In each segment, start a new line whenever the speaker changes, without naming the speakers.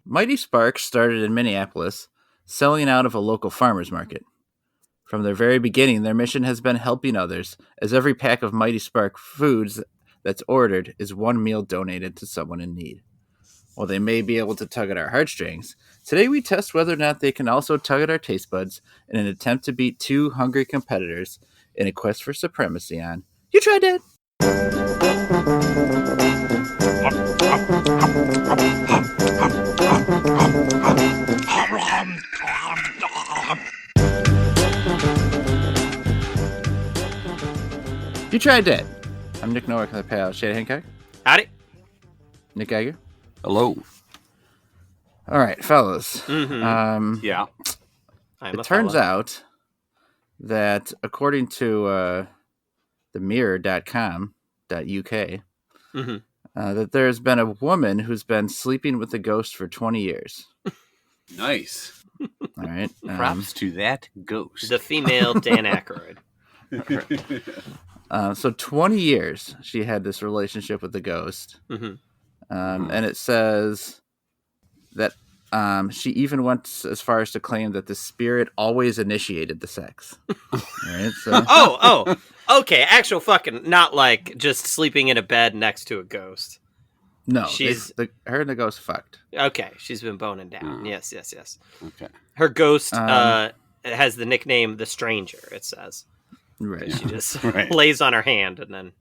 Mighty Sparks started in Minneapolis, selling out of a local farmer's market. From their very beginning, their mission has been helping others, as every pack of Mighty Spark foods that's ordered is one meal donated to someone in need. While they may be able to tug at our heartstrings, today we test whether or not they can also tug at our taste buds in an attempt to beat two hungry competitors in a quest for supremacy on You Tried Dat! You Tried Dat! I'm Nick Nowak of the pal Shane Hancock.
Howdy.
Nick Geiger.
Hello.
All right, fellas.
Mm-hmm.
Yeah.
It turns out that according to the mirror.com.uk, that there's been a woman who's been sleeping with a ghost for 20 years.
Nice.
All right.
Props to that ghost.
The female Dan Aykroyd.
So 20 years she had this relationship with the ghost.
Mm-hmm.
And it says that she even went as far as to claim that the spirit always initiated the sex. Right? So,
Oh, okay. Actual fucking, not like just sleeping in a bed next to a ghost.
no,
she's
her and the ghost fucked.
okay. She's been boning down. Yes.
Okay.
Her ghost has the nickname the Stranger. It says
Right.
she just lays on her hand and then.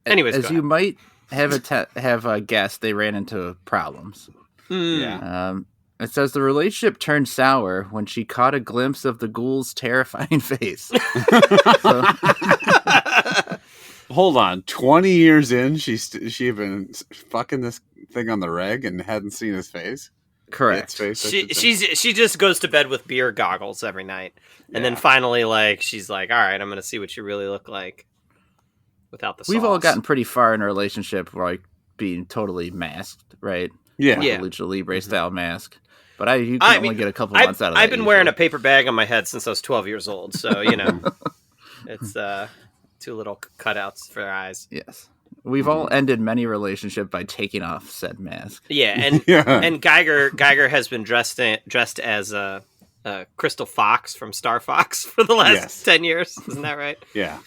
Anyways,
as you might have guessed, they ran into problems.
Yeah.
It says the relationship turned sour when she caught a glimpse of the ghoul's terrifying face. So,
Hold on. 20 years in, she had been fucking this thing on the reg and hadn't seen his face.
correct.
She just goes to bed with beer goggles every night, and then finally, like, she's like, "All right, I'm gonna see what you really look like without the sauce."
We've all gotten pretty far in a relationship, like being totally masked, right?
Yeah.
Like a Lucha Libre style mask. But you can only get a couple months out of that.
I've been wearing a paper bag on my head since I was 12 years old, so you know, it's two little cutouts for eyes.
Yes. We've all ended many relationships by taking off said mask.
Yeah, and Geiger has been dressed as a Crystal Fox from Star Fox for the last 10 years. Isn't that right?
Yeah.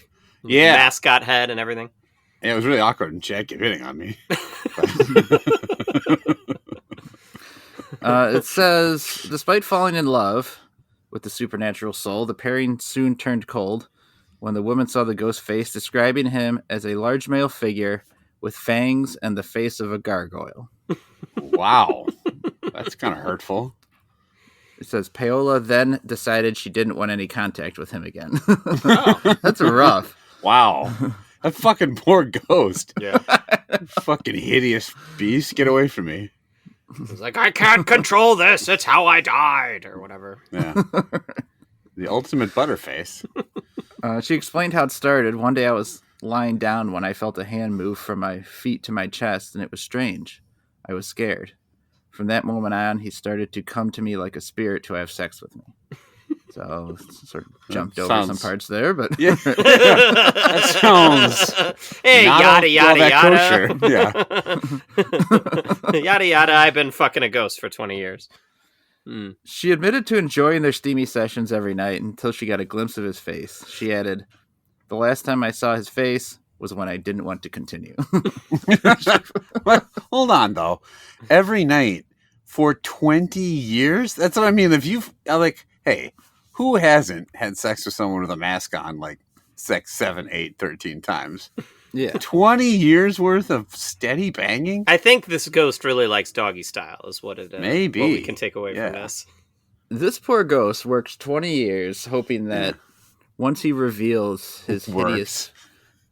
Yeah.
Mascot head and everything.
Yeah, it was really awkward and Jack kept hitting on me.
It says, despite falling in love with the supernatural soul, the pairing soon turned cold when the woman saw the ghost face, describing him as a large male figure with fangs and the face of a gargoyle.
Wow. That's kind of hurtful.
It says, Paola then decided she didn't want any contact with him again. That's rough.
Wow. That fucking poor ghost.
Yeah.
Fucking hideous beast. Get away from me.
He's like, I can't control this. It's how I died, or whatever.
Yeah. The ultimate butterface.
She explained how it started. One day I was lying down when I felt a hand move from my feet to my chest, and it was strange. I was scared. From that moment on, he started to come to me like a spirit to have sex with me. So sort of jumped over some parts there, but
yeah, that sounds
hey, yada yada yada,
yeah,
yada yada. I've been fucking a ghost for 20 years.
She admitted to enjoying their steamy sessions every night until she got a glimpse of his face. She added, "The last time I saw his face was when I didn't want to continue."
Well, hold on though. Every night for 20 years? That's what I mean. If you've like, hey, who hasn't had sex with someone with a mask on like 6, 7, 8, 13 times?
Yeah.
20 years worth of steady banging?
I think this ghost really likes doggy style, is what it
maybe
what we can take away from this.
This poor ghost works 20 years hoping that once he reveals his hideous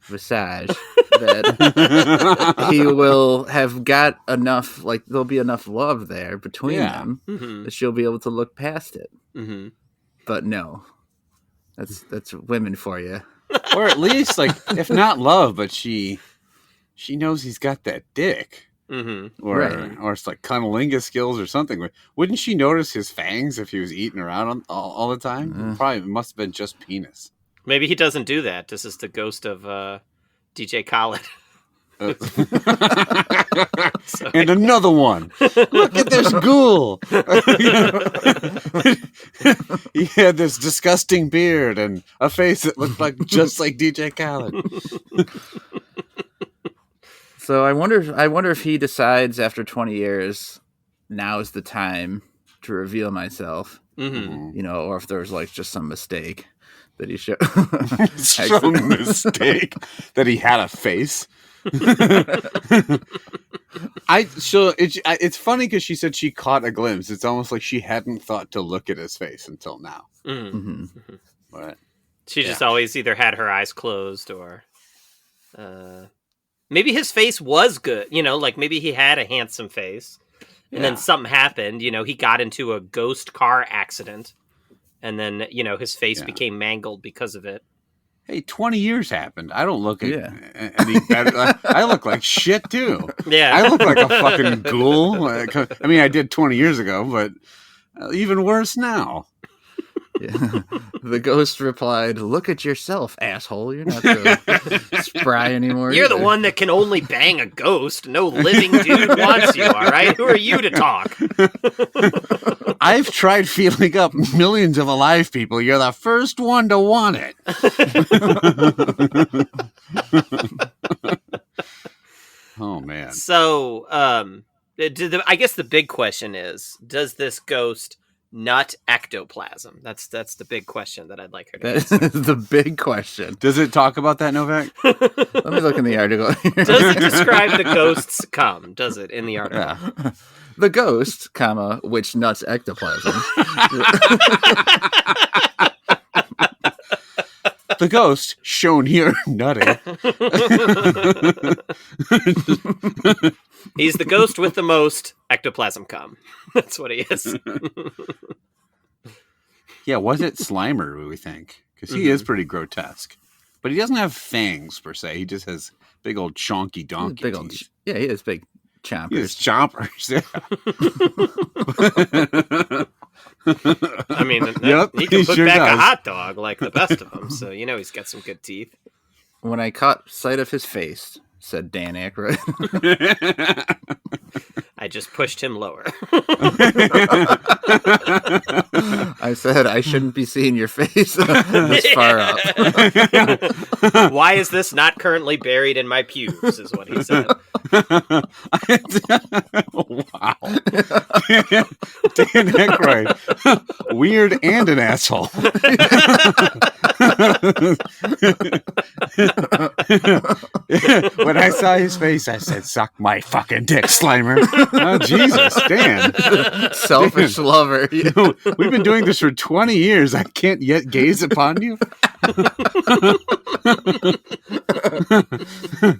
visage, that he will have got enough, like there'll be enough love there between them that she'll be able to look past it. Mm-hmm. But no, that's women for you.
Or at least, like, if not love, but she knows he's got that dick.
Mm-hmm.
Or it's like cunnilingus skills or something. Wouldn't she notice his fangs if he was eating around all the time? Probably must have been just penis.
Maybe he doesn't do that. This is the ghost of DJ Khaled.
And another one. Look at this ghoul. He had this disgusting beard and a face that looked like just like DJ Khaled.
So I wonder if he decides after 20 years, now's the time to reveal myself.
Mm-hmm.
Or if there's like just some mistake that he showed.
Some mistake that he had a face. It's funny because she said she caught a glimpse. It's almost like she hadn't thought to look at his face until now.
Mm-hmm.
But
she just always either had her eyes closed or maybe his face was good. Like maybe he had a handsome face. And then something happened, he got into a ghost car accident, and then, his face became mangled because of it.
Hey, 20 years happened. I don't look any better. I look like shit, too.
Yeah.
I look like a fucking ghoul. I mean, I did 20 years ago, but even worse now.
Yeah. The ghost replied, "Look at yourself, asshole. You're not so spry anymore.
You're the one that can only bang a ghost. No living dude wants you, all right? Who are you to talk?"
I've tried feeling up millions of alive people. You're the first one to want it. Oh, man.
So, I guess the big question is, does this ghost nut ectoplasm? That's the big question that I'd like her to answer.
That's the big question.
Does it talk about that, Novak?
Let me look in the article.
Does it describe the ghost's cum? Does it in the article?
Yeah. The ghost, which nuts ectoplasm.
The ghost, shown here, nutting.
He's the ghost with the most ectoplasm cum. That's what he is.
Yeah, was it Slimer, we think? Because he is pretty grotesque. But he doesn't have fangs, per se. He just has big old chonky donkey teeth.
Yeah, he has big chompers.
He has chompers, yeah.
I mean, he can put back a hot dog like the best of them, so he's got some good teeth.
When I caught sight of his face, said Dan Aykroyd,
I just pushed him lower.
I said, I shouldn't be seeing your face this far up.
Why is this not currently buried in my pubes, is what he said.
Wow. Dan Aykroyd. Weird and an asshole. When I saw his face, I said, "Suck my fucking dick, Slimer." Oh, Jesus, Dan.
Selfish lover.
We've been doing this for 20 years. I can't yet gaze upon you.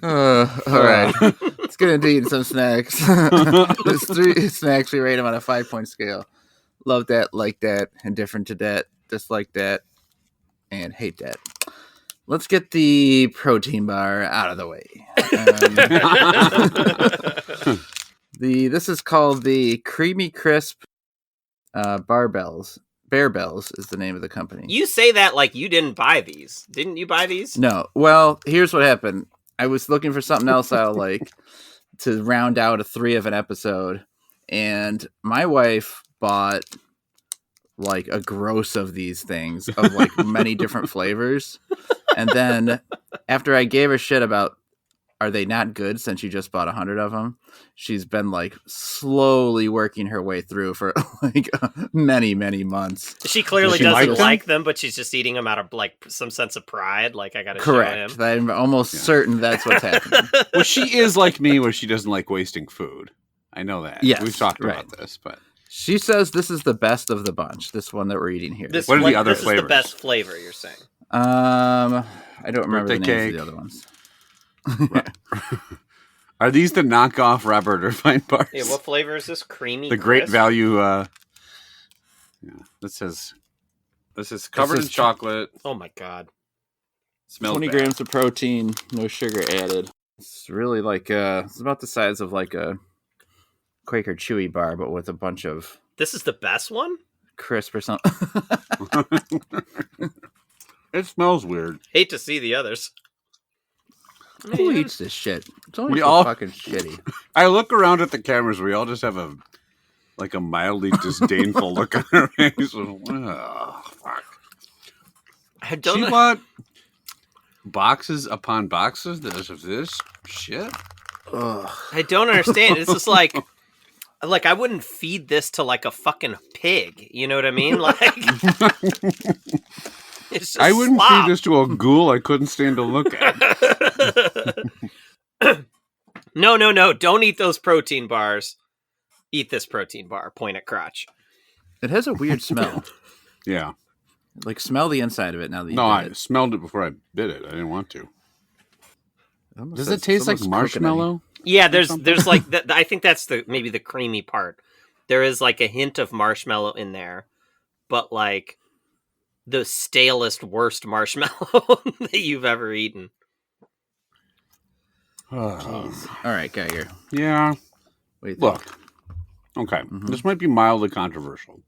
All right. Let's get into eating some snacks. There's 3 snacks. We rate them on a 5-point scale. Love that, like that, indifferent to that, dislike that, and hate that. Let's get the protein bar out of the way. This is called the Creamy Crisp Barebells. Barebells is the name of the company.
You say that like you didn't buy these. Didn't you buy these?
No. Well, here's what happened. I was looking for something else I'll like to round out a 3 of an episode, and my wife bought like a gross of these things of like many different flavors. And then after I gave her shit about are they not good since you just bought 100 of them, she's been like slowly working her way through for like many months.
She clearly doesn't like them, but she's just eating them out of like some sense of pride. Like I gotta
correct
show him.
I'm almost certain that's what's happening.
Well, she is like me where she doesn't like wasting food. I know that.
Yes,
we've talked about this, but
she says this is the best of the bunch, this one that we're eating here.
What are the other flavors?
This is the best flavor, you're saying.
I don't remember the names
cake.
of the other ones.
Are these the knockoff Robert Irvine bars?
Yeah, what flavor is this? Creamy
The
crisp?
Great Value. This is covered in chocolate.
Oh my god!
Smells
20
bad.
grams of protein, no sugar added. It's really like it's about the size of like a Quaker Chewy bar, but with a bunch of.
This is the best one?
Crisp or something.
It smells weird.
Hate to see the others.
Who eats this shit? It's only
We
so
all-
fucking shitty.
I look around at the cameras. We all just have a mildly disdainful look on our face. Oh, fuck.
I don't
She
know.
bought boxes upon boxes of this shit.
Ugh.
I don't understand. It's just like I wouldn't feed this to like a fucking pig. You know what I mean? Like, it's just
I wouldn't
slop.
feed this to a ghoul I couldn't stand to look at.
No. Don't eat those protein bars. Eat this protein bar. Point at crotch.
It has a weird smell.
Yeah.
Like, smell the inside of it now that you
No, I
did it.
smelled it before I bit it. I didn't want to.
Almost
Does
says
it taste like
someone's cooking at you.
marshmallow?
Yeah, there's like I think that's maybe the creamy part. There is like a hint of marshmallow in there, but like the stalest, worst marshmallow that you've ever eaten.
Jeez. All right, Geiger.
Yeah.
What do you think?
Look. Okay. This might be mildly controversial.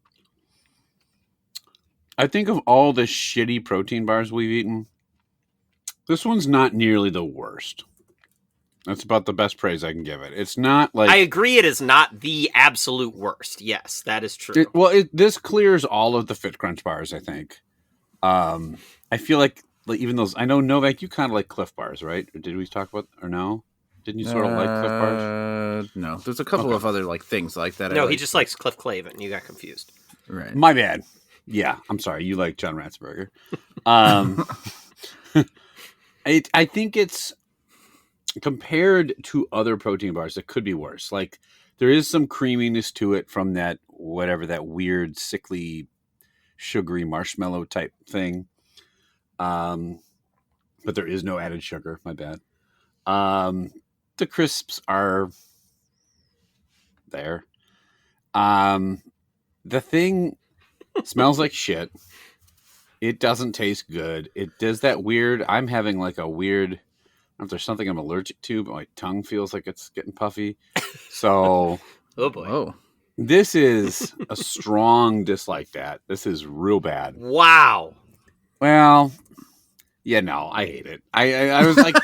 I think of all the shitty protein bars we've eaten, this one's not nearly the worst. That's about the best praise I can give it. It's not like...
I agree it is not the absolute worst. Yes, that is true.
This clears all of the Fit Crunch bars, I think. I feel like even those... I know, Novak, you kind of like Cliff Bars, right? Or did we talk about... Or no? Didn't you sort of like Cliff Bars?
No. There's a couple of other like things like that.
No, he just likes Cliff Clavin. You got confused.
Right.
My bad. Yeah, I'm sorry. You like John Ratzenberger. I think it's compared to other protein bars, it could be worse. Like there is some creaminess to it from that weird sickly sugary marshmallow type thing. But there is no added sugar. My bad. The crisps are there. The thing smells like shit. It doesn't taste good. It does that weird... I'm having like a weird... I don't know if there's something I'm allergic to, but my tongue feels like it's getting puffy. So...
Oh, boy.
Whoa.
This is a strong dislike that. This is real bad.
Wow.
Well... Yeah, no, I hate it. I was like...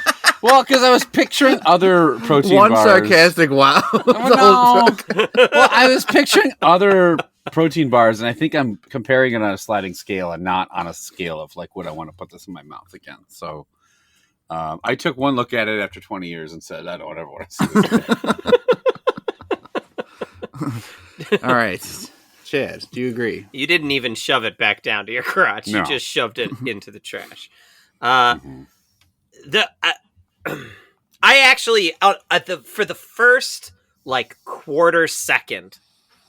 Well, because I was picturing other protein
One
bars.
sarcastic wow.
Oh, no. Well, I was picturing other protein bars, and I think I'm comparing it on a sliding scale and not on a scale of like, would I want to put this in my mouth again? So I took one look at it after 20 years and said, I don't ever want to see this again.
All right. Chad, do you agree?
You didn't even shove it back down to your crotch.
No.
You just shoved it into the trash. I actually for the first like quarter second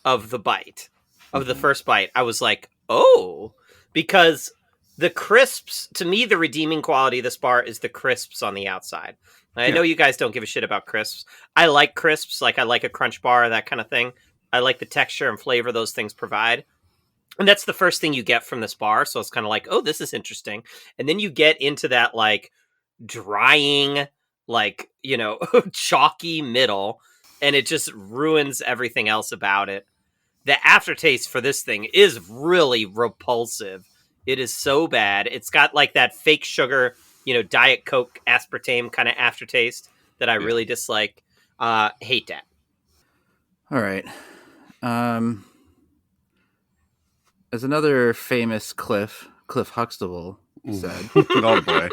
of the bite of the first bite, I was like, oh, because the crisps, to me, the redeeming quality of this bar is the crisps on the outside. I know you guys don't give a shit about crisps. I like crisps, like I like a crunch bar, that kind of thing. I like the texture and flavor those things provide. And that's the first thing you get from this bar. So it's kind of like, oh, this is interesting. And then you get into that like drying, like, you know, chalky middle, and it just ruins everything else about it. The aftertaste for this thing is really repulsive. It is so bad. It's got like that fake sugar, you know, Diet Coke aspartame kind of aftertaste that I really dislike. Hate that.
All right. As another famous Cliff Huxtable said,
Oh, boy.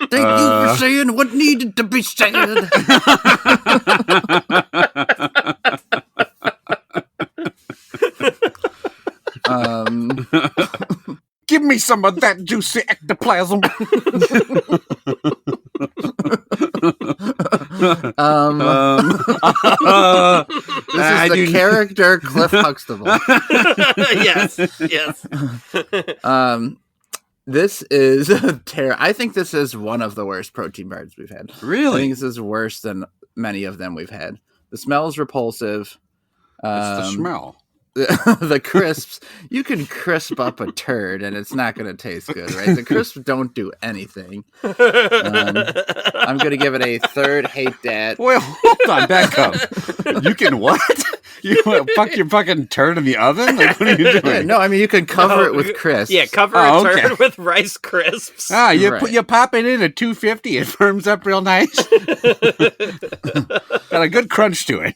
thank you for saying what needed to be said.
Give me some of that juicy ectoplasm.
This is the character Cliff Huxtable.
Yes.
This is I think this is one of the worst protein bars we've had.
Really?
I think this is worse than many of them we've had. The smell is repulsive.
It's the smell.
The crisps, you can crisp up a turd and it's not going to taste good, right? The crisps don't do anything. I'm going to give it a third hate that.
Well, hold on, back up. You can what? Fuck your fucking turd in the oven? Like, what are you
Yeah,
doing?
no, I mean you can cover it with crisps.
Yeah, cover
Oh,
a turd
okay.
with Rice Crisps.
Right.
You pop it in at 250, it firms up real nice. Got a good crunch to it.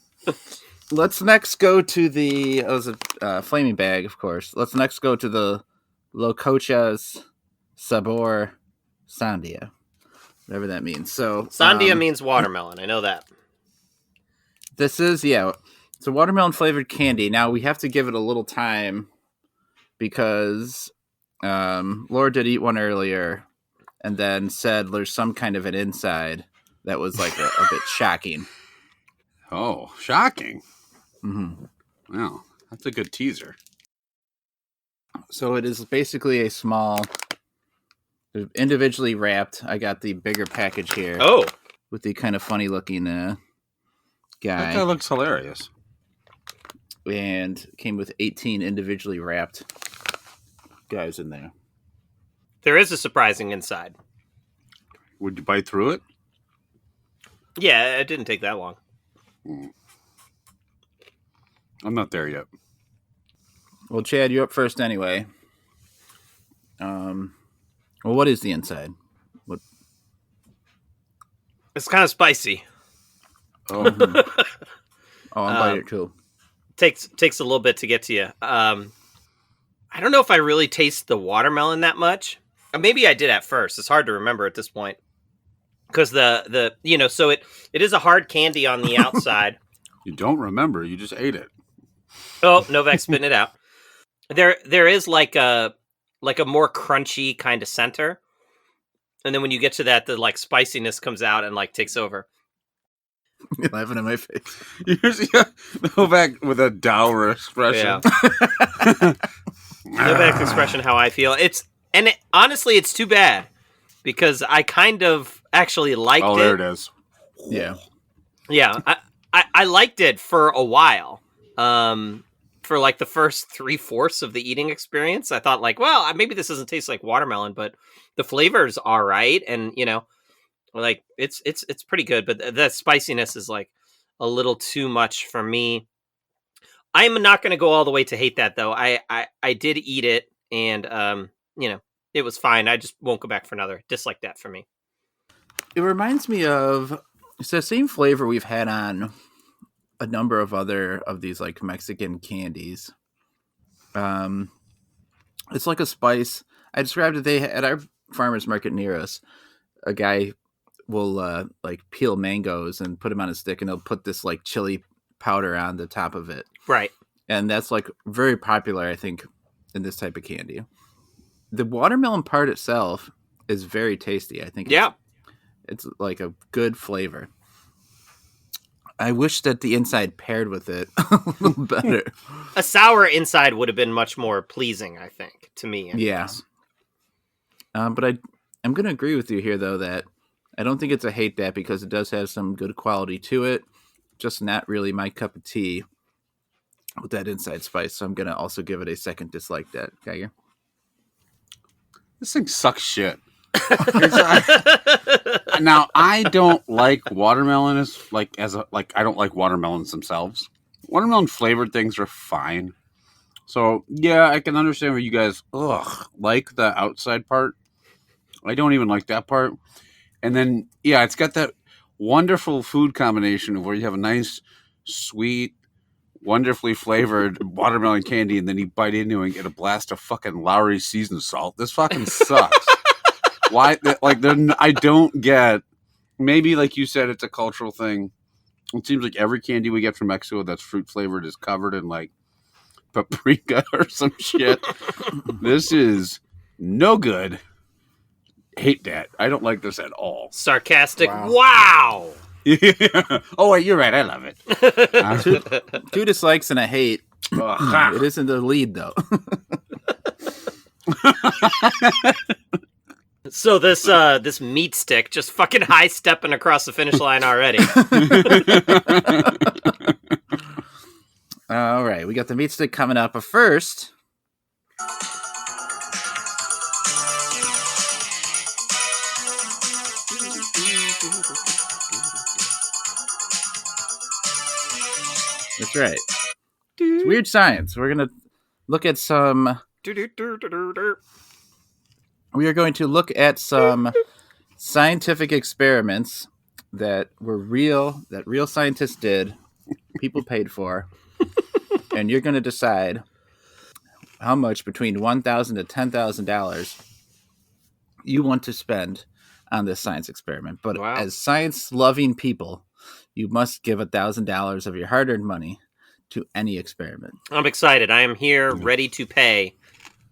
Let's next go to the flaming bag, of course. Let's next go to the Locochas Sabor Sandia, whatever that means. So
Sandia means watermelon. I know that.
this is it's a watermelon flavored candy. Now we have to give it a little time because Laura did eat one earlier, and then said there's some kind of an inside that was like a bit shocking.
Oh, shocking.
Mm-hmm.
Wow, that's a good teaser.
So it is basically a small, individually wrapped. I got the bigger package here.
Oh,
With the kind of funny looking
That guy
guy.
looks hilarious.
And came with 18 individually wrapped guys in there.
there is a surprising inside.
Would you bite through it?
Yeah, it didn't take that long.
I'm not there yet.
Well, Chad, you're up first anyway. Well, what is the inside? What?
It's kind of spicy.
Oh,
Oh, I'm biting it too.
Takes a little bit to get to you. I don't know if I really taste the watermelon that much. Maybe I did at first. It's hard to remember at this point because the so it is a hard candy on the outside.
you don't remember. You just ate it.
Oh, Novak spitting it out. There is like a more crunchy kind of center, and then when you get to that, the like spiciness comes out and like takes over.
You're laughing at my face.
You see Novak with a dour expression.
Yeah. Novak's expression, how I feel. Honestly, it's too bad because I kind of actually liked it.
Oh, there it is.
Yeah.
Yeah, I liked it for a while. For like the first 3/4 of the eating experience, I thought like, well, maybe this doesn't taste like watermelon, but the flavor's all right, and like it's pretty good. But the spiciness is like a little too much for me. I'm not going to go all the way to hate that though. I did eat it, and it was fine. I just won't go back for another. Dislike that for me.
It reminds me of it's the same flavor we've had on a number of other of these like Mexican candies. It's like a spice. I described it. At our farmers market near us, a guy will like peel mangoes and put them on a stick, and he'll put this like chili powder on the top of it.
Right.
And that's like very popular, I think, in this type of candy. The watermelon part itself is very tasty. I think.
Yeah.
It's like a good flavor. I wish that the inside paired with it a little better.
A sour inside would have been much more pleasing, I think, to me. Anyways.
Yeah. But I'm going to agree with you here, though, that I don't think it's a hate that because it does have some good quality to it. Just not really my cup of tea with that inside spice. So I'm going to also give it a second dislike that, Geiger.
This thing sucks shit. Now, I don't like watermelon I don't like watermelons themselves. Watermelon flavored things are fine. So, yeah, I can understand where you guys like the outside part. I don't even like that part. And then, yeah, it's got that wonderful food combination of where you have a nice, sweet, wonderfully flavored watermelon candy, and then you bite into it and get a blast of fucking Lowry seasoned salt. This fucking sucks. Why? Like, I don't get. Maybe, like you said, it's a cultural thing. It seems like every candy we get from Mexico that's fruit flavored is covered in like paprika or some shit. This is no good. Hate that. I don't like this at all.
Sarcastic. Wow.
Yeah. Oh, wait, you're right. I love it.
Two dislikes and a hate.
Ugh.
It isn't the lead, though.
So this meat stick just fucking high stepping across the finish line already.
All right, we got the meat stick coming up. But first, that's right. It's weird science. We're going to look at some... We are going to look at some scientific experiments that were real, that real scientists did, people paid for, and you're going to decide how much between $1,000 to $10,000 you want to spend on this science experiment. But as science-loving people, you must give $1,000 of your hard-earned money to any experiment.
I'm excited. I am here ready to pay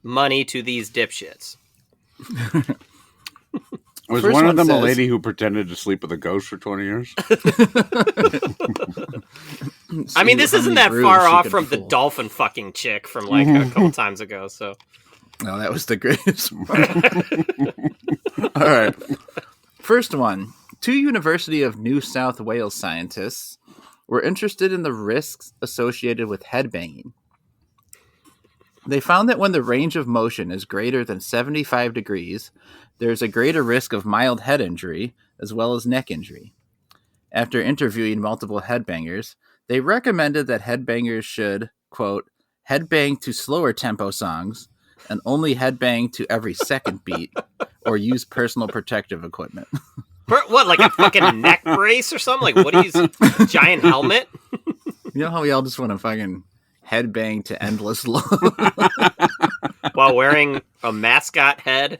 money to these dipshits.
Was one of them a lady who pretended to sleep with a ghost for 20 years?
I mean, this isn't that far off from the dolphin fucking chick from like a couple times ago, so.
No, that was the greatest one. All right. First one. 2 University of New South Wales scientists were interested in the risks associated with headbanging. They found that when the range of motion is greater than 75 degrees, there's a greater risk of mild head injury as well as neck injury. After interviewing multiple headbangers, they recommended that headbangers should, quote, headbang to slower tempo songs and only headbang to every second beat or use personal protective equipment.
What, like a fucking neck brace or something? Like, what do you use? Giant helmet?
You know how we all just want to fucking headbang to endless love?
While wearing a mascot head?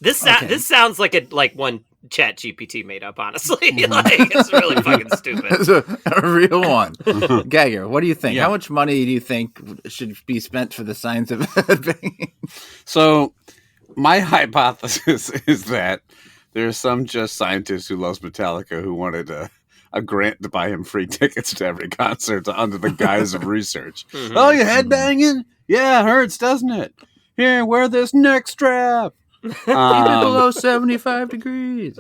This sounds like one Chat GPT made up, honestly. Like, it's really fucking stupid.
It's a real one. Gagger, what do you think? Yeah. How much money do you think should be spent for the science of headbanging?
So, my hypothesis is that there's some just scientist who loves Metallica who wanted a grant to buy him free tickets to every concert under the guise of research. Mm-hmm. Oh, you headbanging? Yeah, it hurts, doesn't it? Here, wear this neck strap.
Keep it below 75 degrees.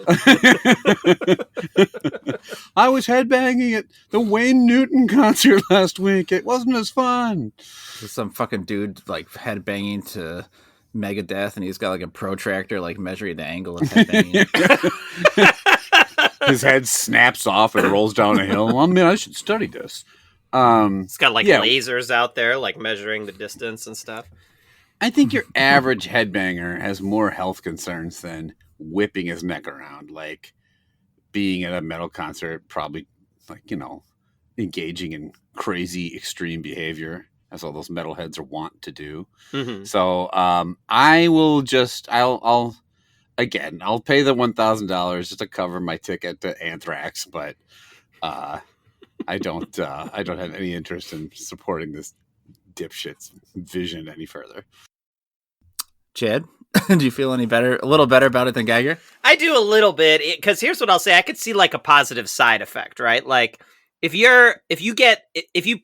I was headbanging at the Wayne Newton concert last week. It wasn't as fun.
There's some fucking dude like headbanging to Megadeth, and he's got like a protractor like measuring the angle of headbanging.
His head snaps off and rolls down a hill. Well, man, I should study this.
It's got like lasers out there, like measuring the distance and stuff.
I think your average headbanger has more health concerns than whipping his neck around. Like being at a metal concert, probably like, engaging in crazy extreme behavior, as all those metalheads are wont to do. Mm-hmm. So I'll pay the $1,000 just to cover my ticket to Anthrax, but I don't have any interest in supporting this dipshit's vision any further.
Chad, do you feel any better, a little better about it than Geiger?
I do a little bit, because here's what I'll say. I could see like a positive side effect, right? Like if you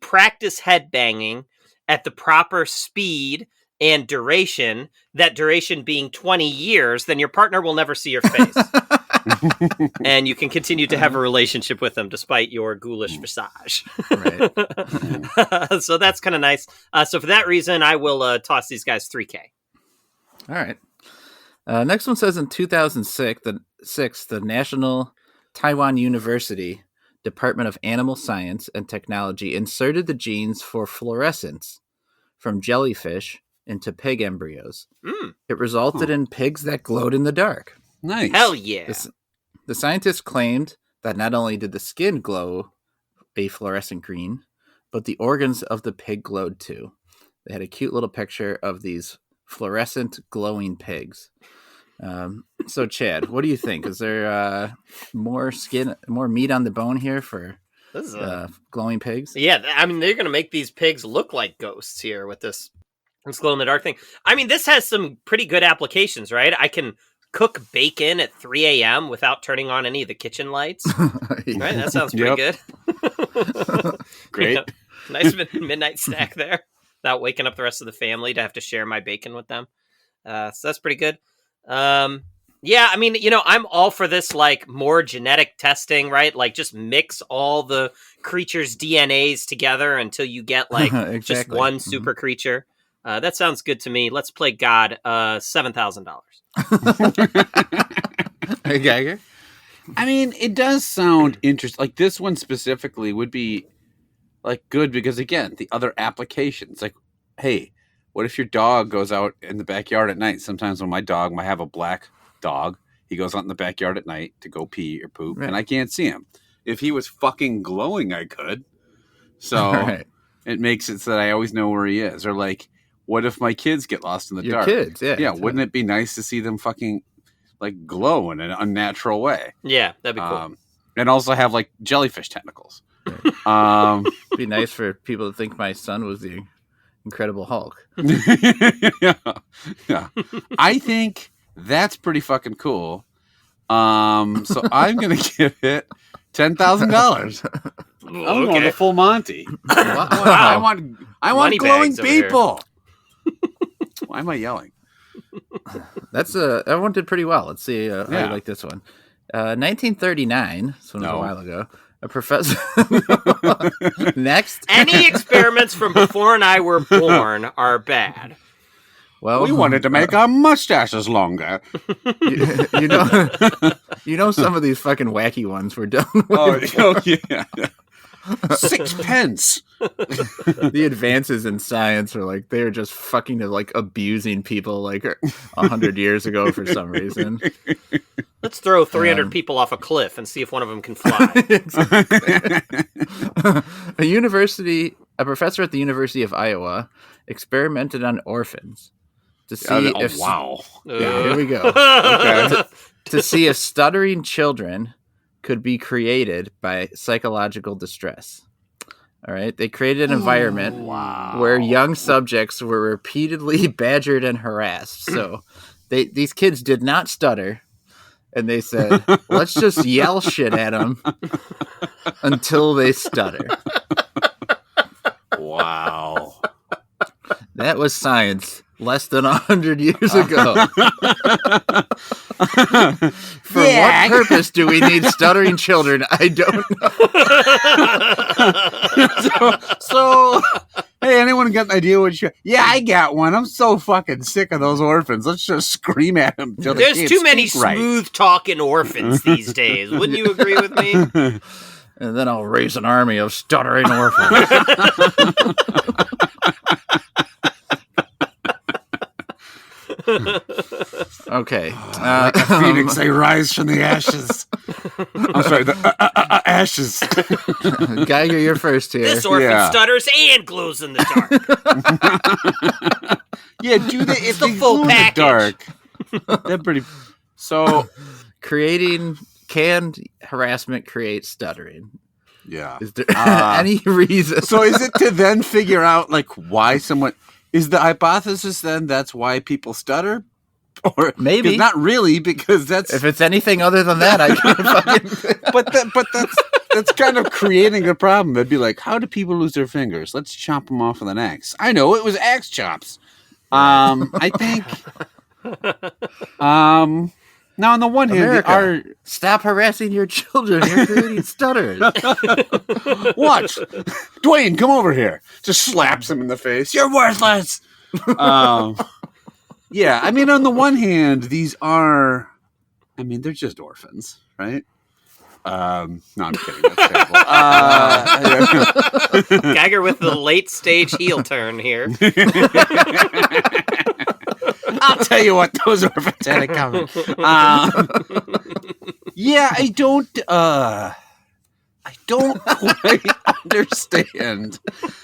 practice headbanging at the proper speed and duration, that duration being 20 years, then your partner will never see your face. And you can continue to have a relationship with them despite your ghoulish visage.
Right.
So that's kind of nice. So for that reason, I will toss these guys $3,000.
All right. Next one says in 2006, the National Taiwan University Department of Animal Science and Technology inserted the genes for fluorescence from jellyfish into pig embryos. It resulted in pigs that glowed in the dark.
Nice.
Hell yeah.
The scientists claimed that not only did the skin glow a fluorescent green, but the organs of the pig glowed too. They had a cute little picture of these fluorescent glowing pigs. So Chad, what do you think? Is there more meat on the bone here for glowing pigs?
Yeah, I mean, they're going to make these pigs look like ghosts here with this glow in the dark thing. I mean, this has some pretty good applications, right? I can cook bacon at 3 a.m. without turning on any of the kitchen lights. Right? That sounds pretty good.
Great.
Nice midnight snack there. Without waking up the rest of the family to have to share my bacon with them. So that's pretty good. Yeah, I mean, I'm all for this, like, more genetic testing, right? Like, just mix all the creatures' DNAs together until you get, like,
exactly.
Just one super creature. That sounds good to me. Let's play God. $7,000.
Hey, Geiger?
I mean, it does sound interesting. Like this one specifically would be like good because again, the other applications, like, hey, what if your dog goes out in the backyard at night? Sometimes when I have a black dog, he goes out in the backyard at night to go pee or poop, and I can't see him. If he was fucking glowing, I could. So it makes it so that I always know where he is. Or like, what if my kids get lost in the dark?
Kids,
yeah. Wouldn't it be nice to see them fucking like glow in an unnatural way?
Yeah, that'd be cool.
And also have like jellyfish tentacles.
It'd be nice for people to think my son was the Incredible Hulk.
yeah. I think that's pretty fucking cool. So I'm gonna give it $10,000. I'm going to full Monty.
Wow.
I want glowing people. Why am I yelling?
That one did pretty well. Let's see how you like this one. 1939. This one was a while ago. A professor. Next.
Any experiments from before and I were born are bad.
Well, we wanted to make our mustaches longer.
You know, some of these fucking wacky ones were done with.
Oh yeah. 6 pence.
The advances in science are like they're just fucking like abusing people like 100 years ago for some reason.
Let's throw 300 people off a cliff and see if one of them can fly.
A professor at the University of Iowa experimented on orphans to see if.
Wow.
Yeah, here we go. Okay. To see if stuttering children could be created by psychological distress. All right. They created an environment where young subjects were repeatedly badgered and harassed. So these kids did not stutter. And they said, let's just yell shit at them until they stutter.
Wow.
That was science less than 100 years ago. For what purpose do we need stuttering children? I don't
know. So, hey, anyone got an idea what you... Yeah, I got one. I'm so fucking sick of those orphans. Let's just scream at them.
There's too many smooth-talking orphans these days. Wouldn't you agree with me?
And then I'll raise an army of stuttering orphans. Okay.
Like a phoenix, they rise from the ashes. I'm sorry, the ashes.
Geiger, you're first here.
This orphan stutters and glows in the dark.
Yeah, do they? It's
the full package.
Dark. They're pretty. So,
can harassment create stuttering?
Yeah.
Is there any reason?
So, is it to then figure out like why someone? Is the hypothesis then that's why people stutter? Or
maybe
not really, because that's
if it's anything other than that, I can't fucking.
but that's kind of creating a problem. It'd be like, how do people lose their fingers? Let's chop them off with an axe. I know it was axe chops. I think. Now, on the one hand,
stop harassing your children. You're creating stutters.
Watch, Dwayne, come over here. Just slaps him in the face. You're worthless. Yeah, I mean, on the one hand, they're just orphans, right? No, I'm kidding. That's terrible.
Geiger with the late stage heel turn here.
I'll tell you what, those orphans had it coming. Yeah, I don't quite understand.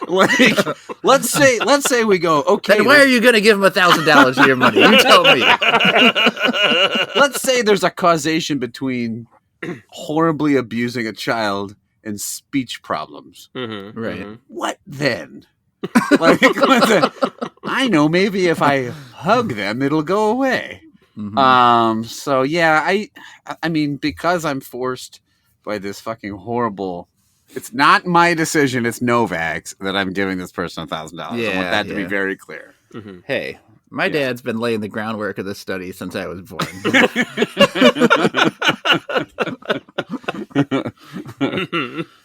Like, let's say we go, okay.
Then why are you going to give him $1,000 of your money? You tell me.
Let's say there's a causation between horribly abusing a child and speech problems.
Mm-hmm,
right.
Mm-hmm.
What then? Like, I know, maybe if I hug them, it'll go away. Mm-hmm. So yeah, I mean, because I'm forced by this fucking horrible. It's not my decision. It's Novak's that I'm giving this person $1,000. I want that to be very clear.
Mm-hmm. Hey, my dad's been laying the groundwork of this study since I was born.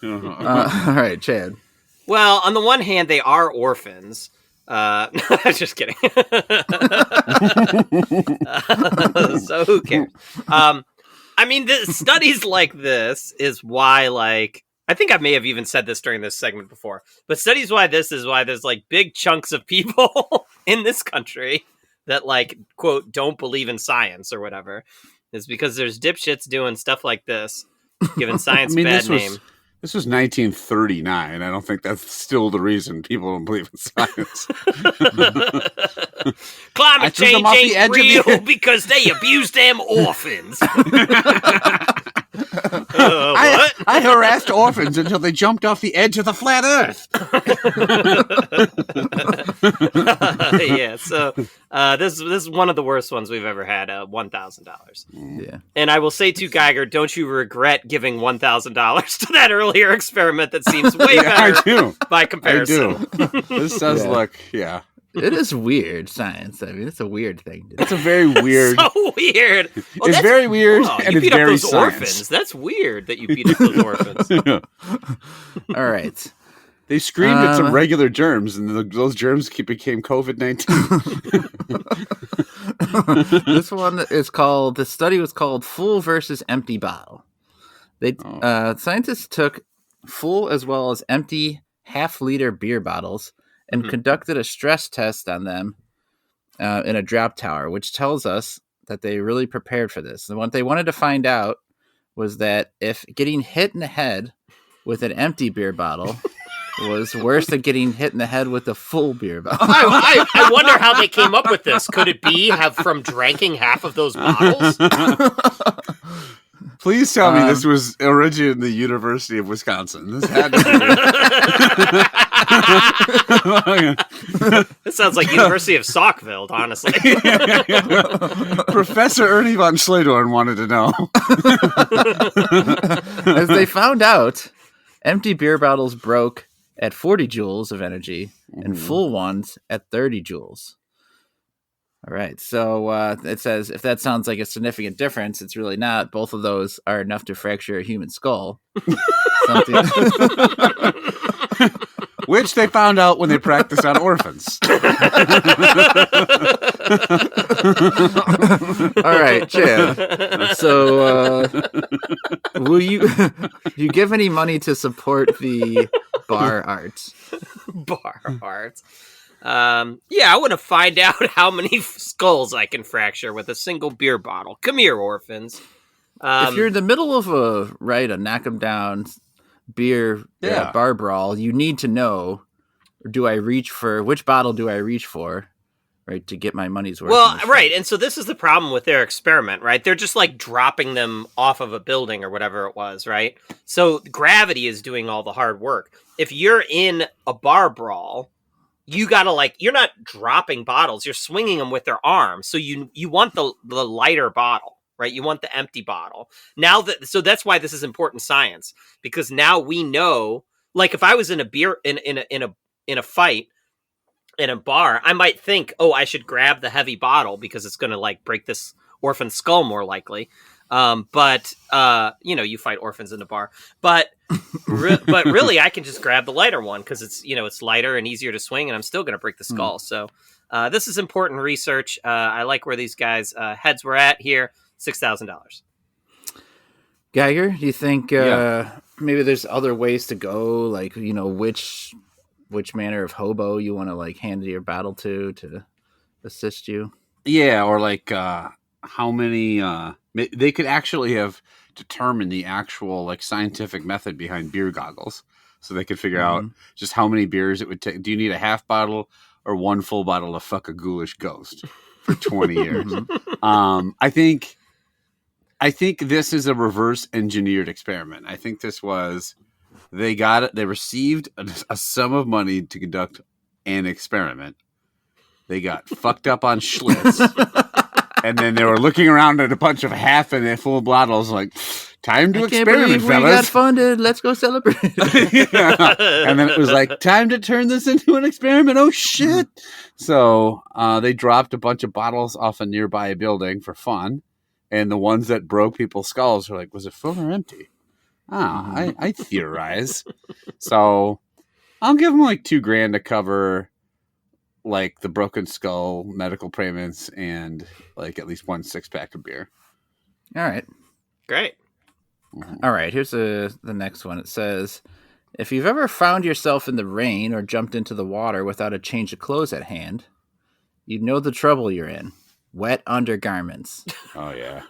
All right, Chad.
Well, on the one hand, they are orphans. Just kidding. So who cares? I mean, the studies like this is why, like, I think I may have even said this during this segment before, but studies why this is why there's like big chunks of people in this country that like, quote, don't believe in science or whatever. Is because there's dipshits doing stuff like this, giving science a bad name.
This was 1939. I don't think that's still the reason people don't believe in science.
Climate change ain't real because they abuse them orphans.
I harassed orphans until they jumped off the edge of the flat Earth.
Yeah, so this is one of the worst ones we've ever had. $1,000.
Yeah,
and I will say to Geiger, don't you regret giving $1,000 to that earlier experiment that seems way better?
I do.
By comparison.
I do. This does look,
it is weird science. I mean, it's a weird thing.
It's a very weird.
So weird. Oh,
it's very weird, and it's very
those
science.
Orphans. That's weird that you beat up those orphans.
All right.
They screamed at some regular germs, and those germs became COVID-19.
This one is called. The study was called "Full versus Empty Bottle." Scientists took full as well as empty half-liter beer bottles and conducted a stress test on them in a drop tower, which tells us that they really prepared for this. And what they wanted to find out was that if getting hit in the head with an empty beer bottle was worse than getting hit in the head with a full beer bottle.
I wonder how they came up with this. Could it be from drinking half of those bottles?
Please tell me this was originated in the University of Wisconsin. This had to be.
This sounds like University of Saukville, honestly.
Professor Ernie von Schledorn wanted to know.
As they found out, empty beer bottles broke at 40 joules of energy and full ones at 30 joules. All right, so it says if that sounds like a significant difference, it's really not. Both of those are enough to fracture a human skull.
Which they found out when they practiced on orphans.
All right, Chad. So, will you give any money to support the bar arts?
Bar arts. Yeah, I want to find out how many skulls I can fracture with a single beer bottle. Come here, orphans.
If you're in the middle of a knock 'em down beer bar brawl, you need to know: which bottle do I reach for, right, to get my money's worth?
Well, right, and so this is the problem with their experiment, right? They're just like dropping them off of a building or whatever it was, right? So gravity is doing all the hard work. If you're in a bar brawl, you gotta you're not dropping bottles, you're swinging them with their arms. So you want the lighter bottle, right? You want the empty bottle. So that's why this is important science, because now we know, like if I was in a beer, in a fight in a bar, I might think, oh, I should grab the heavy bottle because it's going to break this orphan skull more likely. But you fight orphans in the bar, but really I can just grab the lighter one because it's lighter and easier to swing, and I'm still going to break the skull. So this is important research. I like where these guys' heads were at here. $6,000.
Geiger, do you think maybe there's other ways to go? Like, which manner of hobo you want to hand your bottle to assist you?
Yeah, or how many they could actually have determined the actual scientific method behind beer goggles, so they could figure out just how many beers it would take. Do you need a half bottle or one full bottle to fuck a ghoulish ghost for 20 years? I think this is a reverse engineered experiment. I think this was, they received a sum of money to conduct an experiment. They got fucked up on Schlitz. And then they were looking around at a bunch of half and full bottles, time to experiment, fellas.
We got funded. Let's go celebrate.
Yeah. And then it was time to turn this into an experiment. Oh, shit. So they dropped a bunch of bottles off a nearby building for fun. And the ones that broke people's skulls were was it full or empty? I theorize. So I'll give them $2,000 to cover the broken skull medical payments and at least one 6-pack of beer.
All right.
Great.
All right, here's the next one. It says, if you've ever found yourself in the rain or jumped into the water without a change of clothes at hand, you know the trouble you're in. Wet undergarments.
Oh, yeah.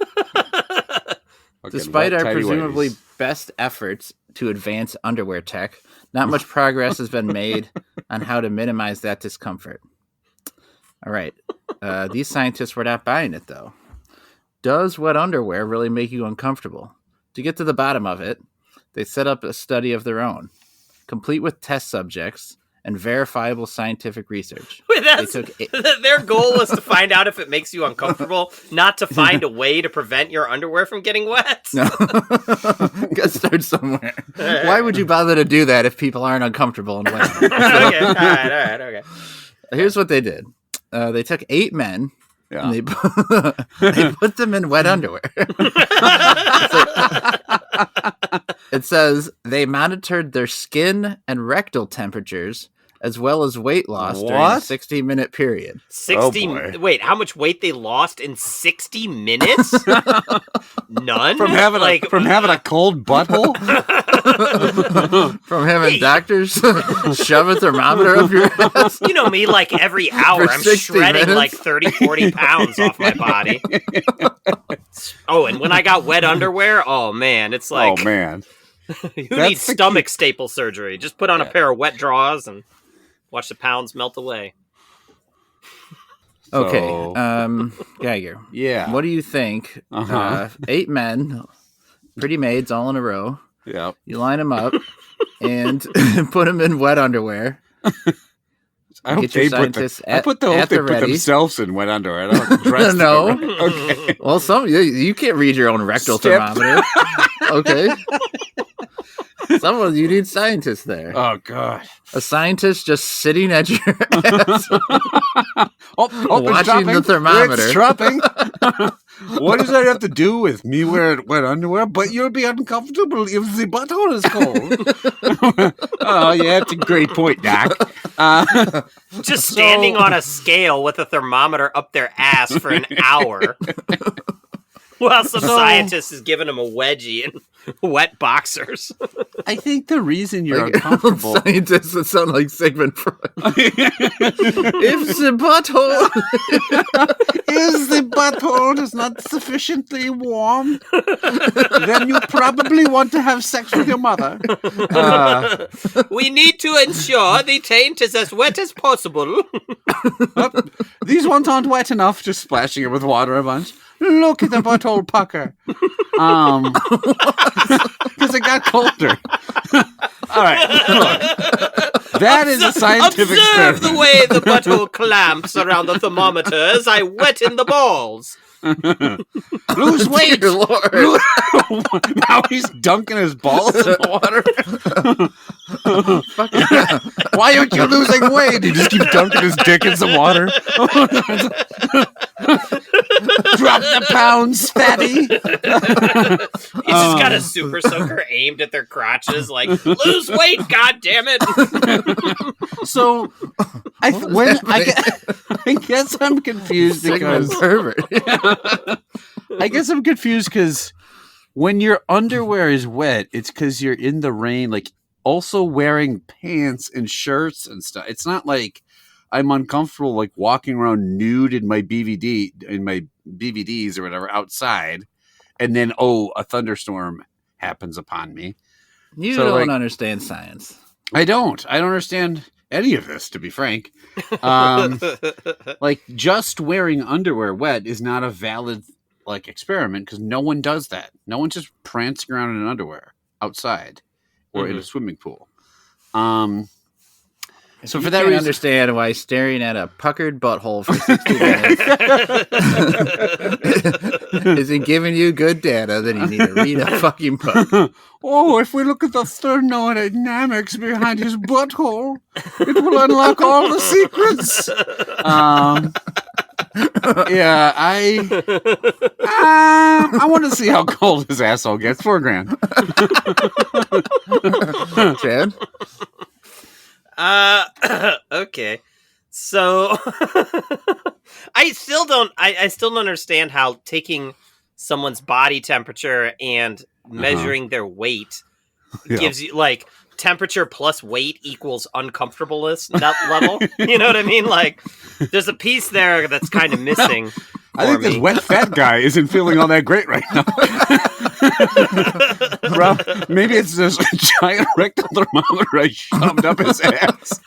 Despite our presumably best efforts to advance underwear tech, not much progress has been made on how to minimize that discomfort. All right. These scientists were not buying it, though. Does wet underwear really make you uncomfortable? To get to the bottom of it, they set up a study of their own, complete with test subjects and verifiable scientific research.
Wait, their goal was to find out if it makes you uncomfortable, not to find a way to prevent your underwear from getting wet.
No. Gotta start somewhere. Why would you bother to do that if people aren't uncomfortable and wet?
Okay, all right, okay.
Here's what they did. They took 8 men, and they put them in wet underwear. It says they monitored their skin and rectal temperatures as well as weight loss during a 60-minute period.
60. Wait, how much weight they lost in 60 minutes? None.
From having a cold butthole.
From having doctors shove a thermometer up your ass.
You know me, like every hour I'm shredding like 30, 40 pounds off my body. Oh, and when I got wet underwear, oh man, it's like,
oh man,
who needs stomach staple surgery? Just put on a pair of wet drawers and watch the pounds melt away.
Okay, Geiger.
Yeah.
What do you think? 8 men, pretty maids, all in a row.
Yeah.
You line them up and put them in wet underwear.
I hope they put themselves in wet underwear. I don't dress
no.
Okay.
Well, you can't read your own rectal thermometer. Okay. You need scientists there.
Oh god.
A scientist just sitting at your ass, watching the thermometer.
It's dropping. What does that have to do with me wearing wet underwear? But you'll be uncomfortable if the butthole is cold. Oh, yeah, that's a great point, Doc.
Just standing on a scale with a thermometer up their ass for an hour. While some scientist is giving them a wedgie and wet boxers.
I think the reason you're uncomfortable...
Scientists that sound like Sigmund Freud. If the butthole is not sufficiently warm, then you probably want to have sex with your mother.
We need to ensure the taint is as wet as possible.
These ones aren't wet enough, just splashing it with water a bunch. Look at the butthole pucker. Because it got colder. All right. Look. That is a scientific
experiment. Observe the way the
experiment.
butthole clamps around the thermometer as I wet in the balls.
Lose weight.
Dear Lord.
Now he's dunking his balls in the water. Why aren't you losing weight? He just keeps dunking his dick in some water. Drop the pounds, fatty.
He's just got a super soaker aimed at their crotches, like, lose weight, god damn it.
So, I guess I'm confused because I guess I'm confused because when your underwear is wet, it's because you're in the rain, like also wearing pants and shirts and stuff. It's not like I'm uncomfortable like walking around nude in my BVDs or whatever outside, and then a thunderstorm happens upon me.
You don't understand science.
I don't understand any of this, to be frank. Like just wearing underwear wet is not a valid like experiment because no one does that. No one's just prancing around in underwear outside or in a swimming pool.
So for that reason, understand why staring at a puckered butthole for 60 minutes isn't giving you good data, then you need to read a fucking book.
Oh, if we look at the thermodynamics behind his butthole, it will unlock all the secrets. Yeah, I want to see how cold his asshole gets. $4,000.
Chad?
Okay. So I still don't understand how taking someone's body temperature and measuring their weight gives you like temperature plus weight equals uncomfortableness level. You know what I mean? Like, there's a piece there that's kind of missing.
I think this wet fat guy isn't feeling all that great right now. Bro, maybe it's this giant rectal thermometer I shoved up his ass.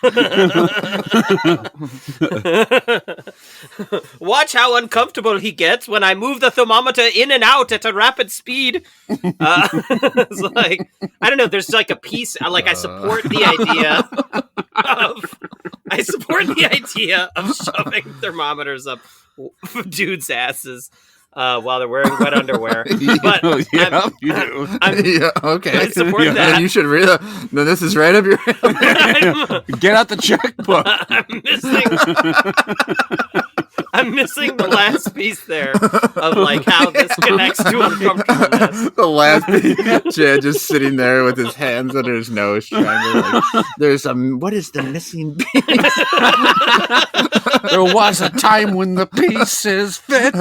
Watch how uncomfortable he gets when I move the thermometer in and out at a rapid speed. It's like, I don't know. There's like a piece. Like, I support the idea of shoving thermometers up dudes' asses while they're wearing wet underwear. But
yeah, you do.
Okay.
I support that.
Then you should read. No, this is right up your alley.
Get out the checkbook.
I'm missing the last piece there of like how this connects to uncomfortableness.
The last piece, Chad just sitting there with his hands under his nose, trying to like. What is the missing piece?
There was a time when the pieces fit.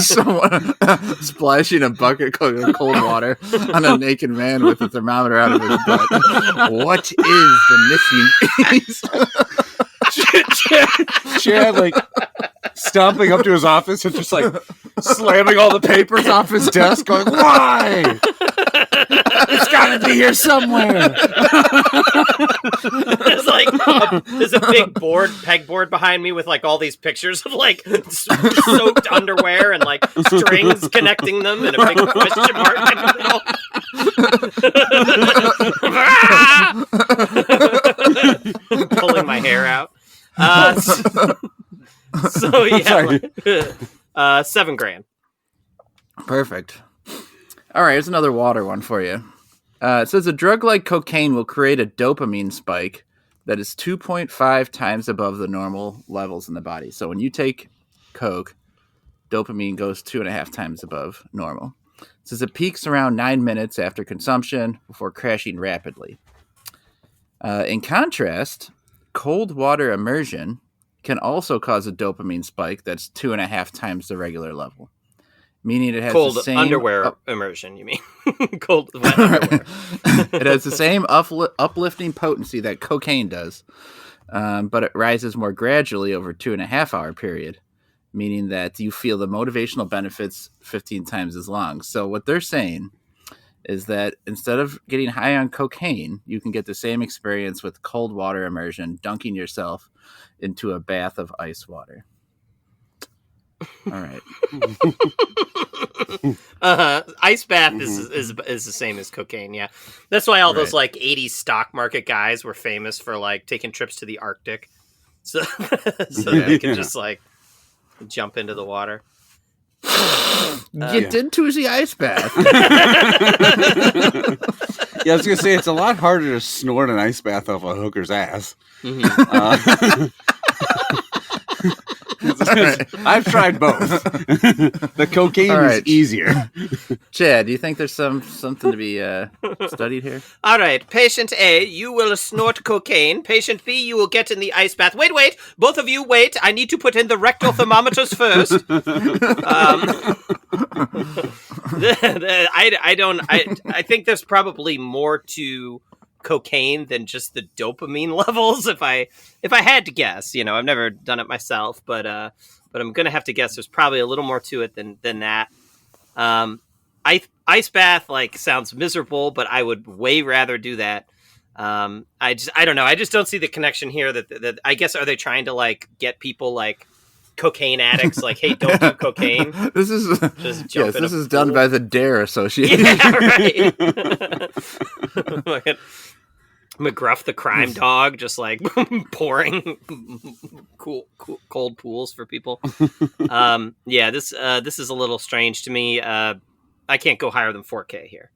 Someone splashing a bucket of cold water on a naked man with a thermometer out of his butt. What is the missing piece?
Chad, like, stomping up to his office and just, like, slamming all the papers off his desk, going, why? It's got to be here somewhere.
There's a big pegboard behind me with like all these pictures of like soaked underwear and like strings connecting them and a big question mark in the middle. Pulling my hair out. So yeah, $7,000.
Perfect. All right, here's another water one for you. It says a drug like cocaine will create a dopamine spike that is 2.5 times above the normal levels in the body. So when you take coke, dopamine goes 2.5 times above normal. It says it peaks around 9 minutes after consumption before crashing rapidly. In contrast, cold water immersion can also cause a dopamine spike that's 2.5 times the regular level. Meaning it has
cold
the same
underwear immersion, you mean? Cold wet underwear.
It has the same uplifting potency that cocaine does, but it rises more gradually over a 2.5-hour period, meaning that you feel the motivational benefits 15 times as long. So what they're saying is that instead of getting high on cocaine, you can get the same experience with cold water immersion, dunking yourself into a bath of ice water. All right.
Ice bath is the same as cocaine. Yeah, that's why all those like '80s stock market guys were famous for like taking trips to the Arctic, so they can just like jump into the water.
Get into the ice bath.
Yeah, I was gonna say it's a lot harder to snort an ice bath off a hooker's ass.
Mm-hmm.
Right.
I've tried both. The cocaine is easier.
Chad, do you think there's something to be studied here?
All right, patient A, you will snort cocaine. Patient B, you will get in the ice bath. Wait, both of you wait. I need to put in the rectal thermometers first. I think there's probably more to cocaine than just the dopamine levels. If I had to guess, I've never done it myself, but I'm gonna have to guess there's probably a little more to it than that. Ice bath like sounds miserable, but I would way rather do that. I don't know. I just don't see the connection here. That I guess, are they trying to like get people like cocaine addicts like, hey, don't do cocaine?
This is done by the Dare Association.
Yeah, right. McGruff the crime dog, just like pouring cold pools for people. This is a little strange to me. I can't go higher than 4K here.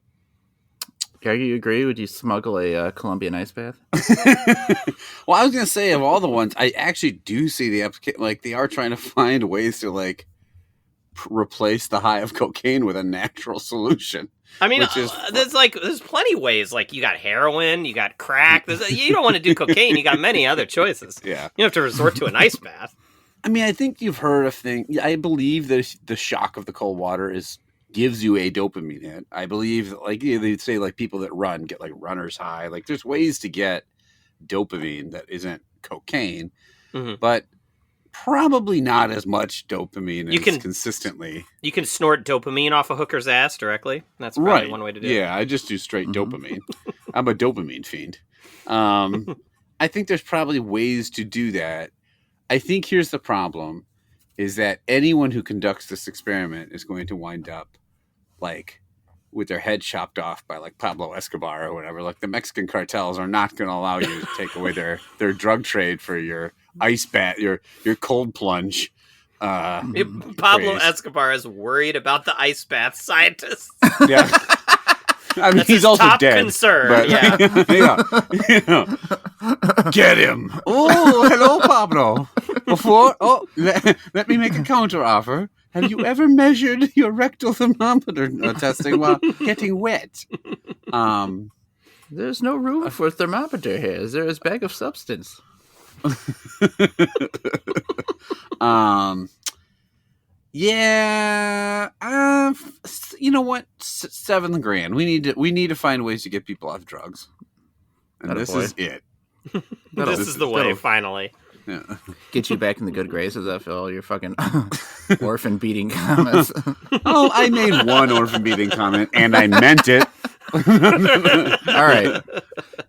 Gary, you agree? Would you smuggle a Colombian ice bath?
Well, I was gonna say, of all the ones, I actually do see the application. Like, they are trying to find ways to like replace the high of cocaine with a natural solution. I mean,
there's plenty of ways. Like, you got heroin, you got crack. You don't want to do cocaine. You got many other choices.
Yeah,
you don't have to resort to an ice bath.
I mean, I think you've heard of things. I believe that the shock of the cold water gives you a dopamine hit. I believe that, like, they'd say, like, people that run get like runner's high. Like, there's ways to get dopamine that isn't cocaine, but probably not as much dopamine consistently.
You can snort dopamine off a hooker's ass directly. That's probably one way to do it.
Yeah, I just do straight dopamine. I'm a dopamine fiend. I think there's probably ways to do that. I think here's the problem, is that anyone who conducts this experiment is going to wind up like with their head chopped off by like Pablo Escobar or whatever. Like the Mexican cartels are not going to allow you to take away their drug trade for your ice bath, your cold plunge.
Pablo Escobar is worried about the ice bath scientists.
Yeah. I mean,
that's
he's
his
also
top
dead.
Concern.
But,
yeah.
Get him. Oh, hello, Pablo. Let me make a counter offer. Have you ever measured your rectal thermometer testing while getting wet?
There's no room for a thermometer here. There is a bag of substance.
Yeah. You know what? $7,000. We need to find ways to get people off drugs, and this is it.
This is the way. Finally,
yeah.
Get you back in the good graces after all your fucking orphan beating comments.
Oh, I made one orphan beating comment, and I meant it.
All right.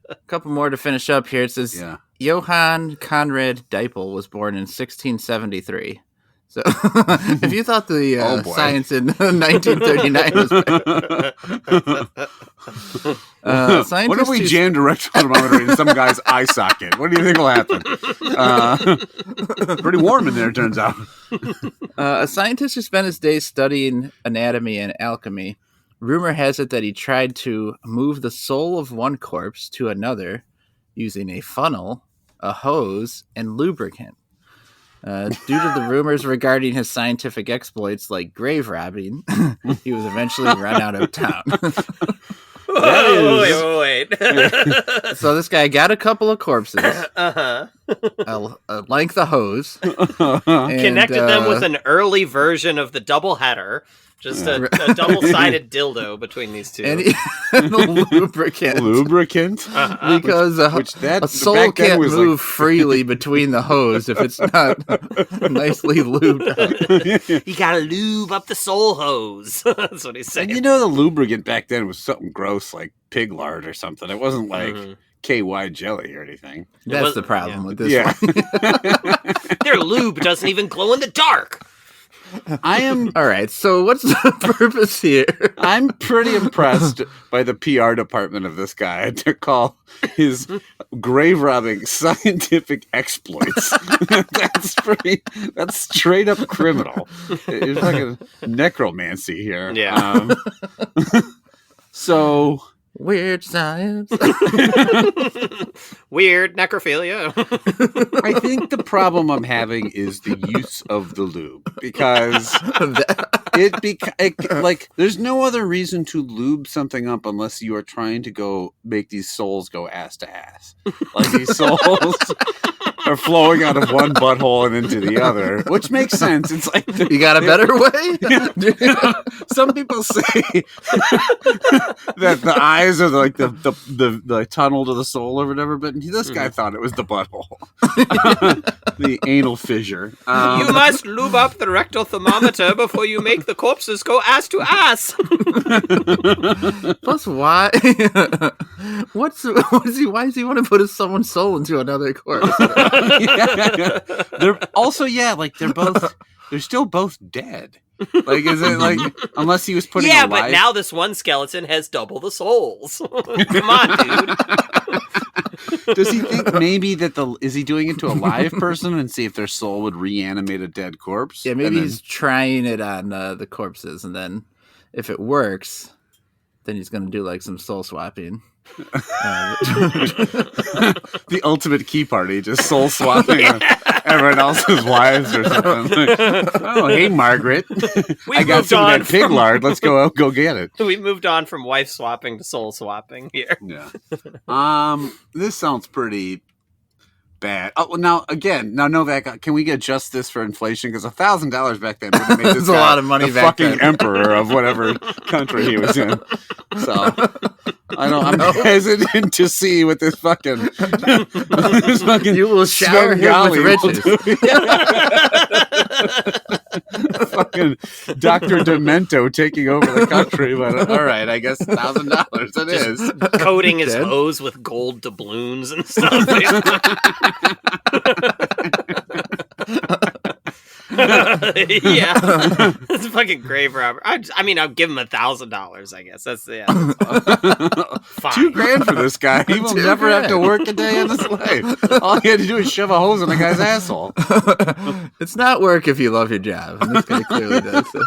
A couple more to finish up here. It says Johann Conrad Diepel was born in 1673. So if you thought the science in 1939 was bad,
what if we jammed a rectal thermometer in some guy's eye socket? What do you think will happen? Pretty warm in there, it turns out.
A scientist who spent his days studying anatomy and alchemy. Rumor has it that he tried to move the soul of one corpse to another using a funnel, a hose, and lubricant. Due to the rumors regarding his scientific exploits like grave robbing, he was eventually run out of town.
Wait.
So this guy got a couple of corpses, a length of hose, and,
connected them with an early version of the double header. Just a double-sided dildo between these two.
And a lubricant. Because a soul can't move freely between the hose if it's not nicely lubed up.
You gotta lube up the soul hose. That's what he's saying.
And you know the lubricant back then was something gross like pig lard or something. It wasn't like KY jelly or anything.
That's the problem with this one.
Their lube doesn't even glow in the dark.
All right, so what's the purpose here?
I'm pretty impressed by the PR department of this guy to call his grave robbing scientific exploits. That's straight up criminal. It's like a necromancy here.
Yeah.
So
weird science.
Weird necrophilia.
I think the problem I'm having is the use of the lube, because like there's no other reason to lube something up unless you are trying to go make these souls go ass to ass. Like these souls are flowing out of one butthole and into the other, which makes sense. It's like
you got a better way?
Some people say that the eyes are like the tunnel to the soul or whatever, but this guy thought it was the butthole, the anal fissure.
You must lube up the rectal thermometer before you make the corpses go ass to ass.
Plus, why? Why does he want to put someone's soul into another corpse?
They're also they're still both dead. Like, is it like unless he was putting
but now this one skeleton has double the souls. Come on, dude.
Does he think maybe is he doing it to a live person and see if their soul would reanimate a dead corpse?
Yeah, maybe he's trying it on the corpses, and then if it works, then he's going to do like some soul swapping.
The ultimate key party, just soul swapping everyone else's wives or something. Like, oh, hey, Margaret, I got some of that pig lard. Let's go get it.
We moved on from wife swapping to soul swapping here.
Yeah. This sounds pretty bad. Oh, well, now Novak, can we adjust this for inflation? Because $1,000 back then would have made this
That's a lot of money
the
back
fucking
then.
emperor of whatever country he was in. So I'm hesitant to see what this fucking
You will shower him with riches.
Fucking Dr. Demento taking over the country, but all right, I guess $1,000 it is.
Coating his
Dead?
hose with gold doubloons and stuff. Yeah, it's fucking grave robber. I mean, I'll give him $1,000. I guess that's fine.
$2,000 for this guy. He will never have to work a day in his life. All he had to do is shove a hose in the guy's asshole.
It's not work if you love your job. And this guy clearly does. So.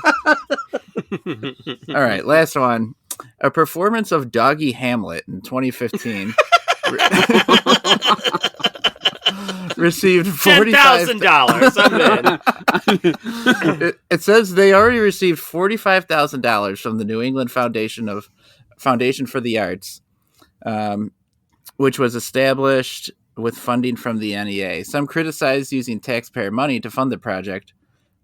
All right, last one. A performance of Doggy Hamlet in 2015 received
$10,000.
It says they already received $45,000 from the New England Foundation for the Arts, which was established with funding from the NEA. Some criticized using taxpayer money to fund the project,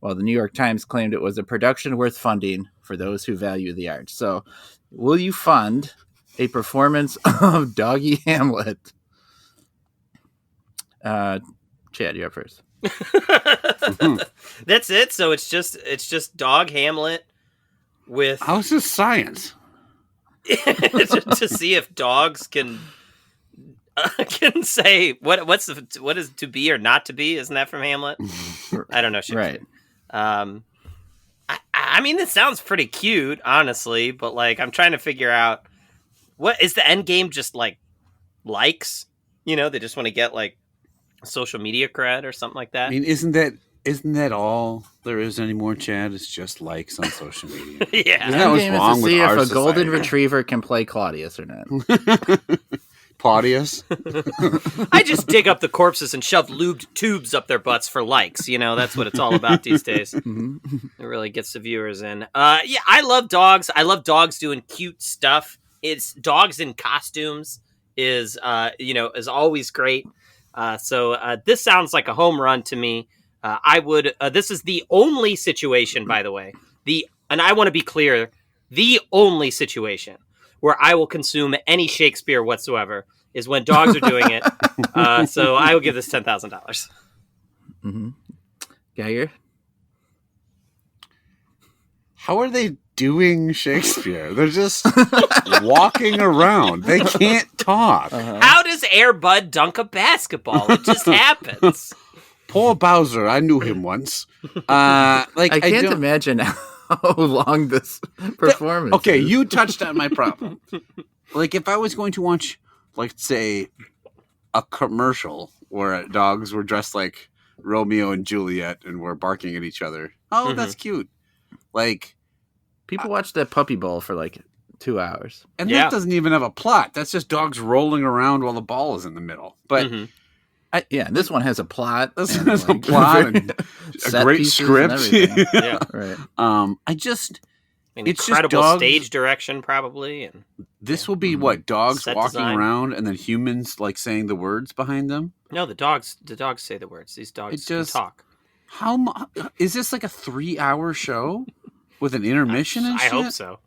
while the New York Times claimed it was a production worth funding for those who value the arts. So, will you fund a performance of Doggy Hamlet? Chad, you're up first.
That's it. So it's just Dog Hamlet with
How's this science?
to see if dogs can say what is to be or not to be. Isn't that from Hamlet? I don't know.
Right.
I mean, this sounds pretty cute, honestly, but like I'm trying to figure out what is the end game. Just like likes, they just want to get like social media cred or something like that.
I mean, isn't that all there is anymore, Chad? It's just likes on social media.
Yeah.
Isn't that what's
game
wrong
is to
with
see if
our
a golden
society?
retriever can play Claudius or not.
Claudius?
I just dig up the corpses and shove lubed tubes up their butts for likes. That's what it's all about these days. It really gets the viewers in. Yeah, I love dogs. I love dogs doing cute stuff. It's dogs in costumes is always great. So this sounds like a home run to me. I would. This is the only situation, by the way. And I want to be clear, the only situation where I will consume any Shakespeare whatsoever is when dogs are doing it. So I will give this $10,000.
Mm-hmm. Geiger?
How are they doing Shakespeare? They're just walking around. They can't talk.
How does Air Bud dunk a basketball? It just happens.
Poor Bowser. I knew him once.
I can't imagine how long this performance
Okay,
is.
you touched on my problem. Like, if I was going to watch, like, say, a commercial where dogs were dressed like Romeo and Juliet and were barking at each other. Oh, that's cute. Like,
people watch that Puppy Bowl for like 2 hours.
and that doesn't even have a plot. That's just dogs rolling around while the ball is in the middle. But
And this one has a plot.
this
and,
has a
like,
plot and a
set
great
pieces and
script.
everything.
Yeah.
Right.
It's just
Incredible
dogs-
stage direction, probably. And
This will be what, dogs
Set
walking
design.
around and then humans like saying the words behind them?
no, the dogs say the words. These dogs can talk.
Is this like a 3-hour show with an intermission and
I
shit?
hope so.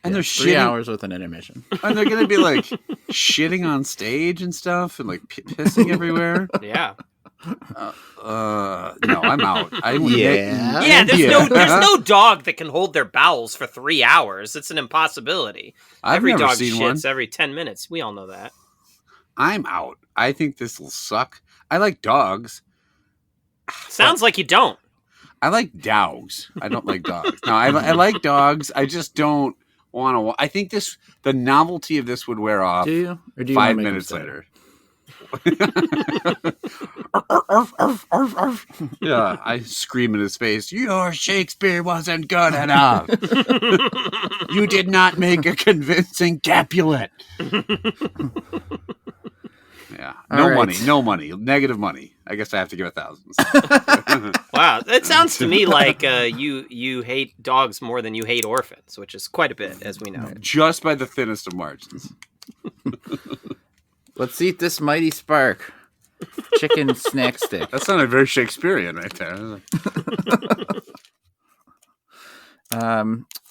And they're
3
shitting,
hours with an intermission.
and they're gonna be like shitting on stage and stuff, and like pissing everywhere.
Yeah.
No, I'm out.
Yeah.
Yeah, there's no dog that can hold their bowels for 3 hours. It's an impossibility.
I've
Every
never
dog
seen
shits
one.
every 10 minutes. We all know that.
I'm out. I think this will suck. I like dogs.
Sounds like you don't.
I like dogs. I don't like dogs. No, I like dogs. I just don't want to. I think the novelty of this would wear off.
Do you? Or do you
5
wanna make
minutes
them
later. Yeah, I scream in his face, your Shakespeare wasn't good enough. You did not make a convincing Capulet. Yeah,
All right.
no money, negative money. I guess I have to give $1,000.
Wow, it sounds to me like you hate dogs more than you hate orphans, which is quite a bit, as we know.
Just by the thinnest of margins.
Let's eat this mighty spark. chicken snack stick.
That sounded very Shakespearean right there.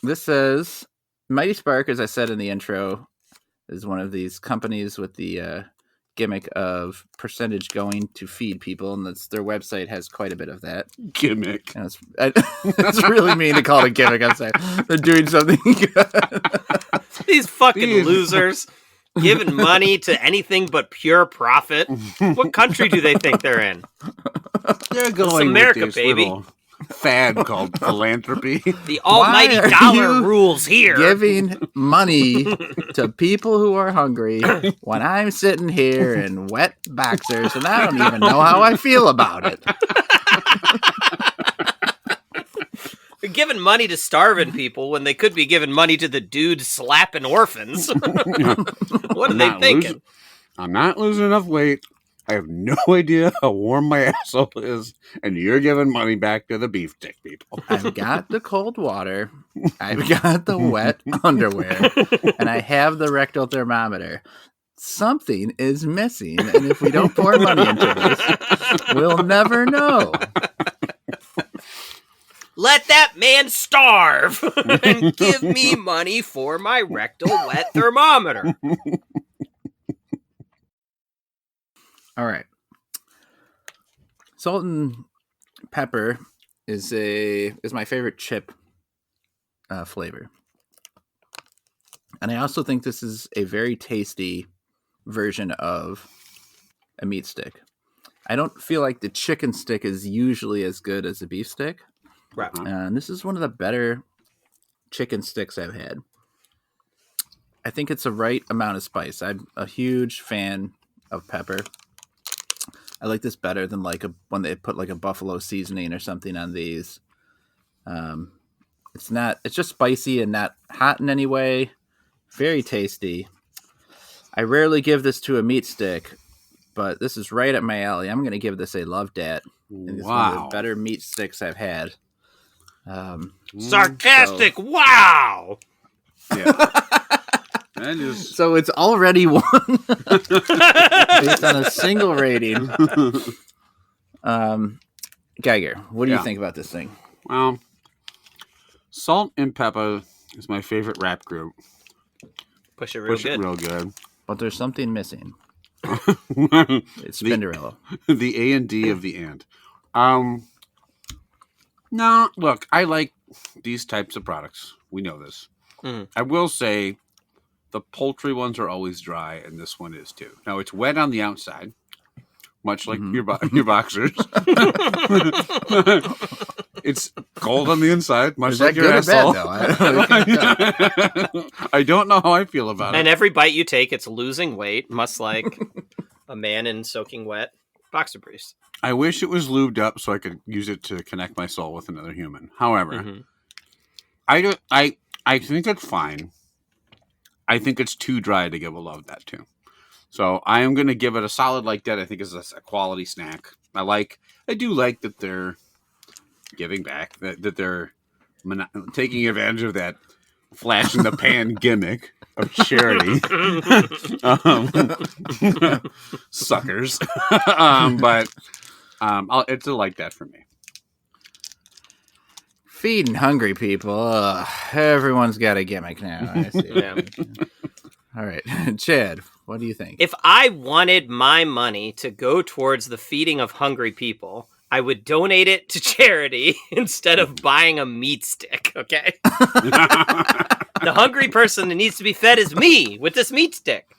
This says Mighty Spark, as I said in the intro, is one of these companies with the gimmick of percentage going to feed people, and their website has quite a bit of that.
Gimmick.
And it's really mean to call it a gimmick. I'm saying they're doing something good.
These fucking losers giving money to anything but pure profit. What country do they think they're in?
They're going
America,
with this
baby.
little fad called philanthropy.
The almighty
Why are
dollar
you
rules here.
Giving money to people who are hungry when I'm sitting here in wet boxers and I don't even know how I feel about it.
They're giving money to starving people when they could be giving money to the dude slapping orphans. What are they thinking?
I'm not losing enough weight. I have no idea how warm my asshole is, and you're giving money back to the beef stick people.
I've got the cold water, I've got the wet underwear, and I have the rectal thermometer. Something is missing, and if we don't pour money into this, we'll never know.
Let that man starve and give me money for my rectal wet thermometer.
All right. Salt and pepper is my favorite chip flavor. And I also think this is a very tasty version of a meat stick. I don't feel like the chicken stick is usually as good as a beef stick.
Right.
And this is one of the better chicken sticks I've had. I think it's the right amount of spice. I'm a huge fan of pepper. I like this better than when they put like a buffalo seasoning or something on these. It's just spicy and not hot in any way. Very tasty. I rarely give this to a meat stick, but this is right up my alley. I'm going to give this a love dat. It's one of the better meat sticks I've had.
Sarcastic, wow!
Yeah.
So it's already won based on a single rating. Geiger, what do you think about this thing?
Well, Salt and Pepper is my favorite rap group.
Push it real good.
But there's something missing. It's Spinderella.
The A&D of the and. No, look, I like these types of products. We know this.
Mm.
I will say the poultry ones are always dry, and this one is too. Now, it's wet on the outside, much like your boxers. It's cold on the inside, much like your asshole. I don't know how I feel about it.
And every bite you take, it's losing weight, much like a man in soaking wet boxer briefs.
I wish it was lubed up so I could use it to connect my soul with another human. However, I think it's fine. I think it's too dry to give a love dat to. So I am going to give it a solid like that. I think it's a quality snack. I do like that they're giving back, that they're taking advantage of that flash in the pan gimmick of charity. Suckers. But it's a like that for me.
Feeding hungry people. Everyone's got a gimmick now. I see.
Yeah.
All right. Chad, what do you think?
If I wanted my money to go towards the feeding of hungry people, I would donate it to charity instead of buying a meat stick, okay? The hungry person that needs to be fed is me with this meat stick.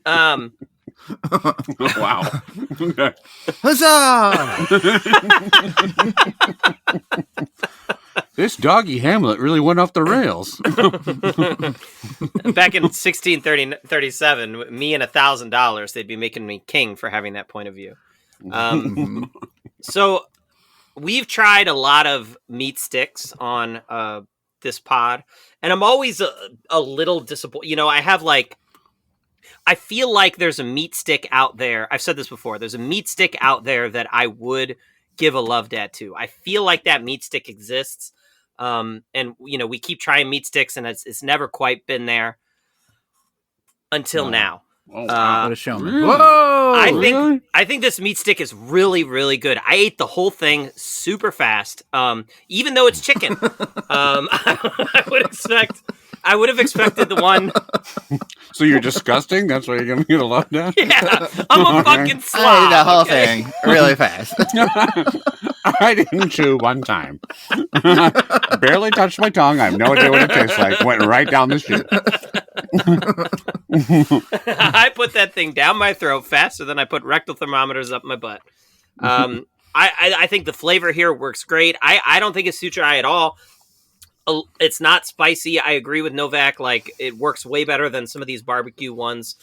Wow.
Huzzah!
This doggy Hamlet really went off the rails.
Back in 1637, me and $1,000, they'd be making me king for having that point of view. So we've tried a lot of meat sticks on this pod, and I'm always a little disappointed. You know, I feel like there's a meat stick out there. I've said this before. There's a meat stick out there that I would give a love dat to. I feel like that meat stick exists. And you know, we keep trying meat sticks and it's never quite been there until now.
Oh, wow.
What a showman!
Really?
Whoa!
I think this meat stick is really, really good. I ate the whole thing super fast. Even though it's chicken, I would have expected the one.
So you're disgusting? That's why you're going to get a lowdown?
Yeah, I'm a fucking slob.
I ate the whole
okay?
thing really fast.
I didn't chew one time. Barely touched my tongue. I have no idea what it tastes like. Went right down the chute.
I put that thing down my throat faster than I put rectal thermometers up my butt. I think the flavor here works great. I don't think it's too dry at all. It's not spicy. I agree with Novak. Like, it works way better than some of these barbecue ones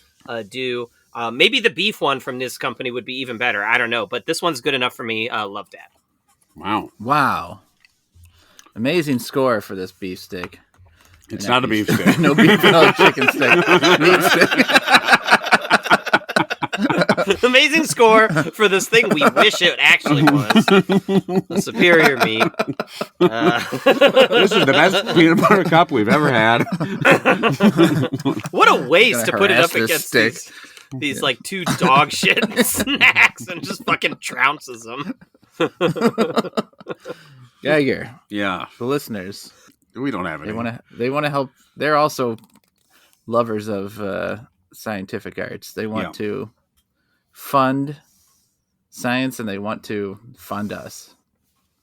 do. Maybe the beef one from this company would be even better. I don't know, but this one's good enough for me. Love that.
Wow. Amazing score for this beef stick.
It's not a beef stick.
No beef, no chicken stick. Meat stick.
Amazing score for this thing we wish it actually was. A superior meat.
This is the best peanut butter cup we've ever had.
What a waste to put it up
harass this
against these like two dog shit snacks and just fucking trounces them.
Geiger,
Yeah.
the listeners,
We don't have any.
they want to help. They're also lovers of scientific arts. They want to fund science, and they want to fund us.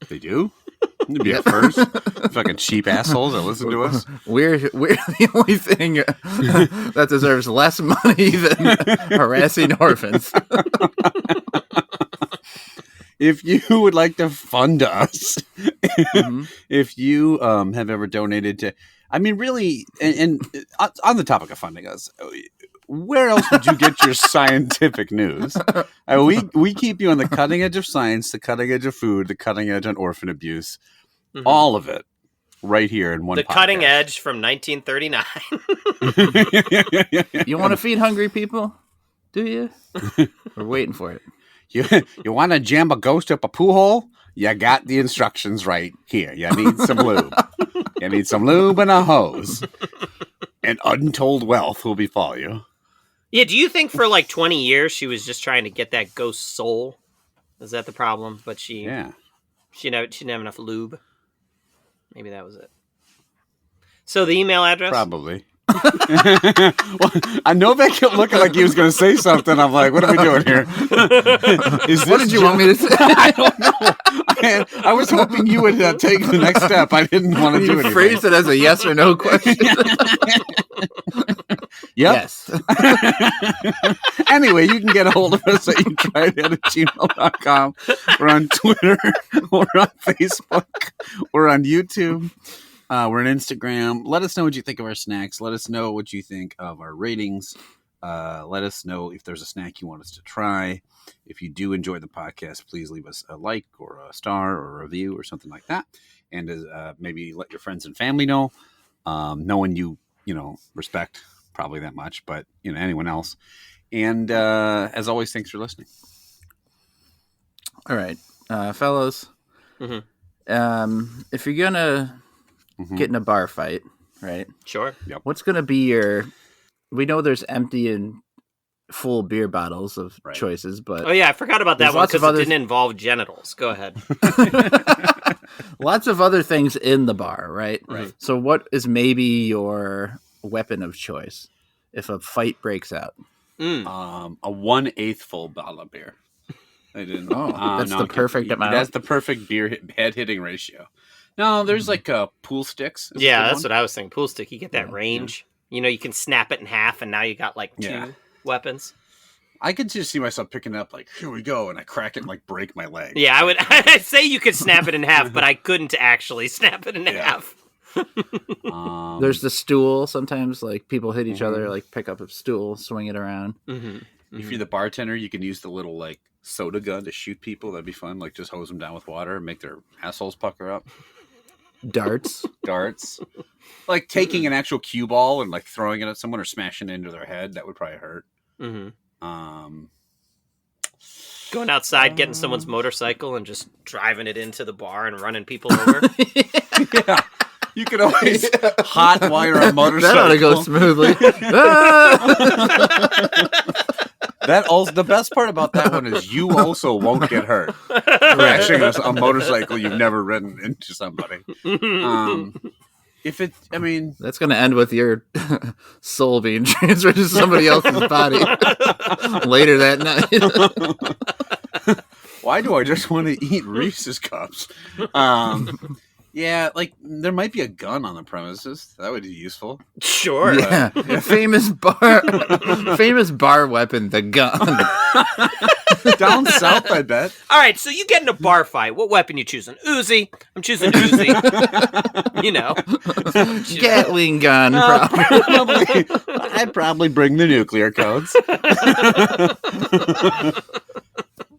They do? It'd be a first. Fucking cheap assholes that listen to us.
We're the only thing that deserves less money than harassing orphans.
If you would like to fund us, if you have ever donated to, I mean, really, and on the topic of funding us, where else would you get your scientific news? We keep you on the cutting edge of science, the cutting edge of food, the cutting edge on orphan abuse, all of it, right here in one.
The
podcast.
cutting edge from 1939.
You want to feed hungry people? Do you? We're waiting for it.
You want to jam a ghost up a poo hole? You got the instructions right here. You need some lube. You need some lube and a hose. And untold wealth will befall you.
Yeah, do you think for like 20 years she was just trying to get that ghost soul? Is that the problem? But she didn't have enough lube. Maybe that was it. So the email address?
Probably. Well, I know Novak kept looking like he was going to say something. I'm like, what are we doing here?
What did you want me to say?
I don't know. I was hoping you would take the next step. I didn't want to do anything.
Phrase it as a yes or no question.
Yep.
Yes.
Anyway, you can get a hold of us at youtrydat@gmail.com. We're on Twitter. We're on Facebook. We're on YouTube. We're on Instagram. Let us know what you think of our snacks. Let us know what you think of our ratings. Let us know if there's a snack you want us to try. If you do enjoy the podcast, please leave us a like or a star or a review or something like that. And maybe let your friends and family know. No one you respect probably that much, but anyone else. And as always, thanks for listening.
All right, fellows. If you're gonna get in a bar fight, right?
Sure.
Yep.
What's gonna be we know there's empty and full beer bottles of choices, but
oh yeah, I forgot about that one because it didn't involve genitals. Go ahead.
Lots of other things in the bar, right?
Right.
So what is maybe your weapon of choice if a fight breaks out?
A 1/8 full bottle of beer. I didn't.
That's the perfect amount.
That's the perfect beer head hitting ratio. No, there's like pool sticks.
Yeah, that's what I was saying. Pool stick, you get that range. Yeah. You can snap it in half, and now you got like two weapons.
I could just see myself picking up like, here we go, and I crack it and like break my leg.
Yeah, I'd say you could snap it in half, but I couldn't actually snap it in half.
There's the stool. Sometimes like people hit each other, like pick up a stool, swing it around.
If you're the bartender, you can use the little like soda gun to shoot people. That'd be fun. Like just hose them down with water and make their assholes pucker up.
Darts.
Like taking an actual cue ball and like throwing it at someone or smashing it into their head. That would probably hurt.
Going outside, getting someone's motorcycle and just driving it into the bar and running people over.
Yeah. You can always hot wire a motorcycle.
That ought to go smoothly.
That also, the best part about that one is you also won't get hurt crashing a motorcycle you've never ridden into somebody. If it, I mean,
that's going to end with your soul being transferred to somebody else's body later that night.
Why do I just want to eat Reese's cups? Yeah, like there might be a gun on the premises. That would be useful.
Sure.
Yeah. famous bar weapon, the gun.
Down south, I bet.
All right, so you get in a bar fight. What weapon you choosing? Uzi. I'm choosing Uzi. You know,
Gatling gun.
Probably. I'd probably bring the nuclear codes.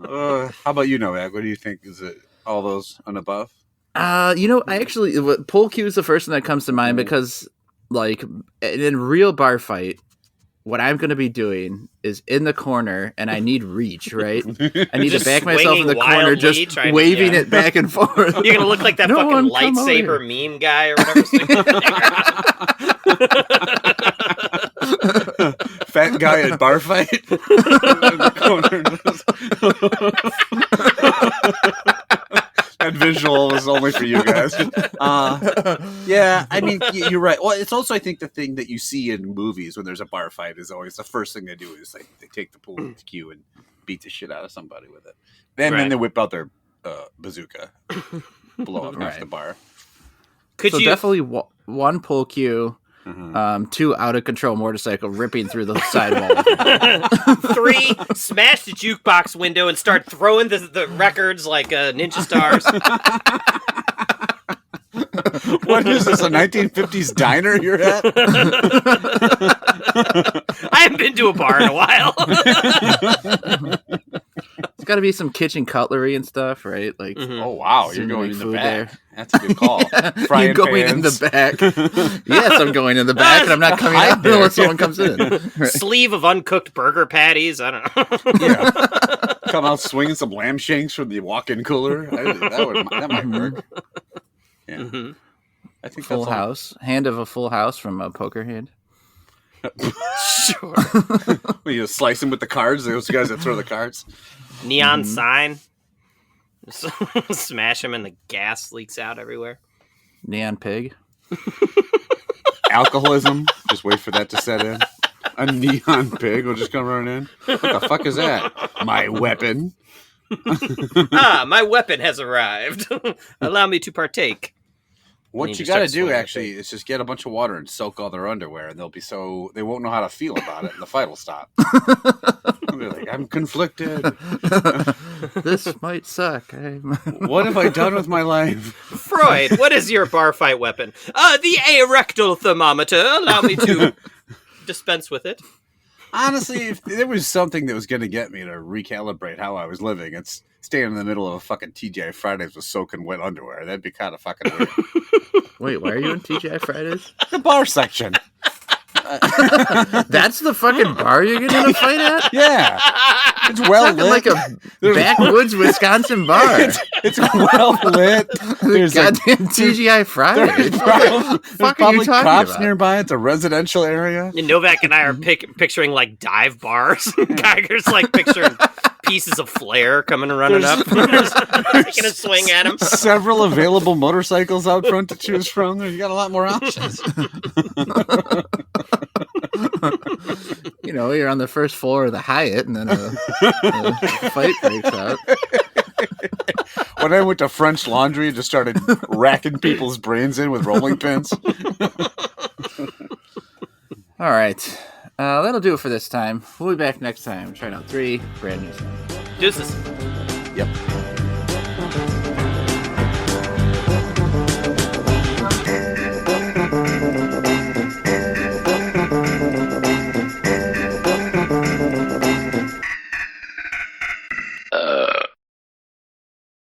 How about you, Novak? What do you think? Is it all those and above?
I actually pole cue is the first one that comes to mind because, like, in real bar fight, what I'm going to be doing is in the corner, and I need reach, right? I need to back myself in the corner, just waving it back and forth.
You're going to look like that fucking lightsaber meme guy or whatever.
Fat guy at bar fight. In the corner. That visual was only for you guys. Yeah, I mean, you're right. Well, it's also, I think, the thing that you see in movies when there's a bar fight is always the first thing they do is like they take the pool cue and beat the shit out of somebody with it. And then they whip out their bazooka, blow up half the bar.
Definitely one pole cue. 2 out of control motorcycle ripping through the sidewall.
3 smash the jukebox window and start throwing the records like Ninja Stars.
What is this, a 1950s diner you're at?
I haven't been to a bar in a while.
It's got to be some kitchen cutlery and stuff, right? Like,
oh wow, you're going in the back.
There.
That's a good call.
You're going in the back. Yes, I'm going in the back, and I'm not coming out until someone comes in. Right.
Sleeve of uncooked burger patties. I don't know.
Yeah, come out swinging some lamb shanks from the walk-in cooler. That might work. Yeah, I think
full house. Hand of a full house from a poker hand.
Sure.
Well, you slice them with the cards. Those guys that throw the cards.
Neon sign. Smash them and the gas leaks out everywhere.
Neon pig.
Alcoholism. Just wait for that to set in. A neon pig will just come running in. What the fuck is that? My weapon.
My weapon has arrived. Allow me to partake.
What you got to do actually is just get a bunch of water and soak all their underwear, and they won't know how to feel about it, and the fight will stop. They're like, I'm conflicted.
This might suck.
What have I done with my life?
Freud, what is your bar fight weapon? The erectile thermometer. Allow me to dispense with it.
Honestly, if there was something that was going to get me to recalibrate how I was living, it's staying in the middle of a fucking TGI Fridays with soaking wet underwear. That'd be kind of fucking weird.
Wait, why are you in TGI Fridays?
The bar section.
That's the fucking bar you're getting in a fight at?
Yeah. It's well lit.
Like a backwoods Wisconsin bar.
It's well lit.
There's goddamn TGI Fridays.
There's
probably
cops nearby. It's a residential area.
And Novak and I are picturing like dive bars. Geiger's like picturing pieces of flair coming and running up. Taking a swing at him.
Several available motorcycles out front to choose from. You got a lot more options.
You're on the first floor of the Hyatt, and then a fight breaks out.
When I went to French Laundry and just started racking people's brains in with rolling pins.
All right. That'll do it for this time. We'll be back next time. Trying out 3 brand new songs.
Deuces.
Yep.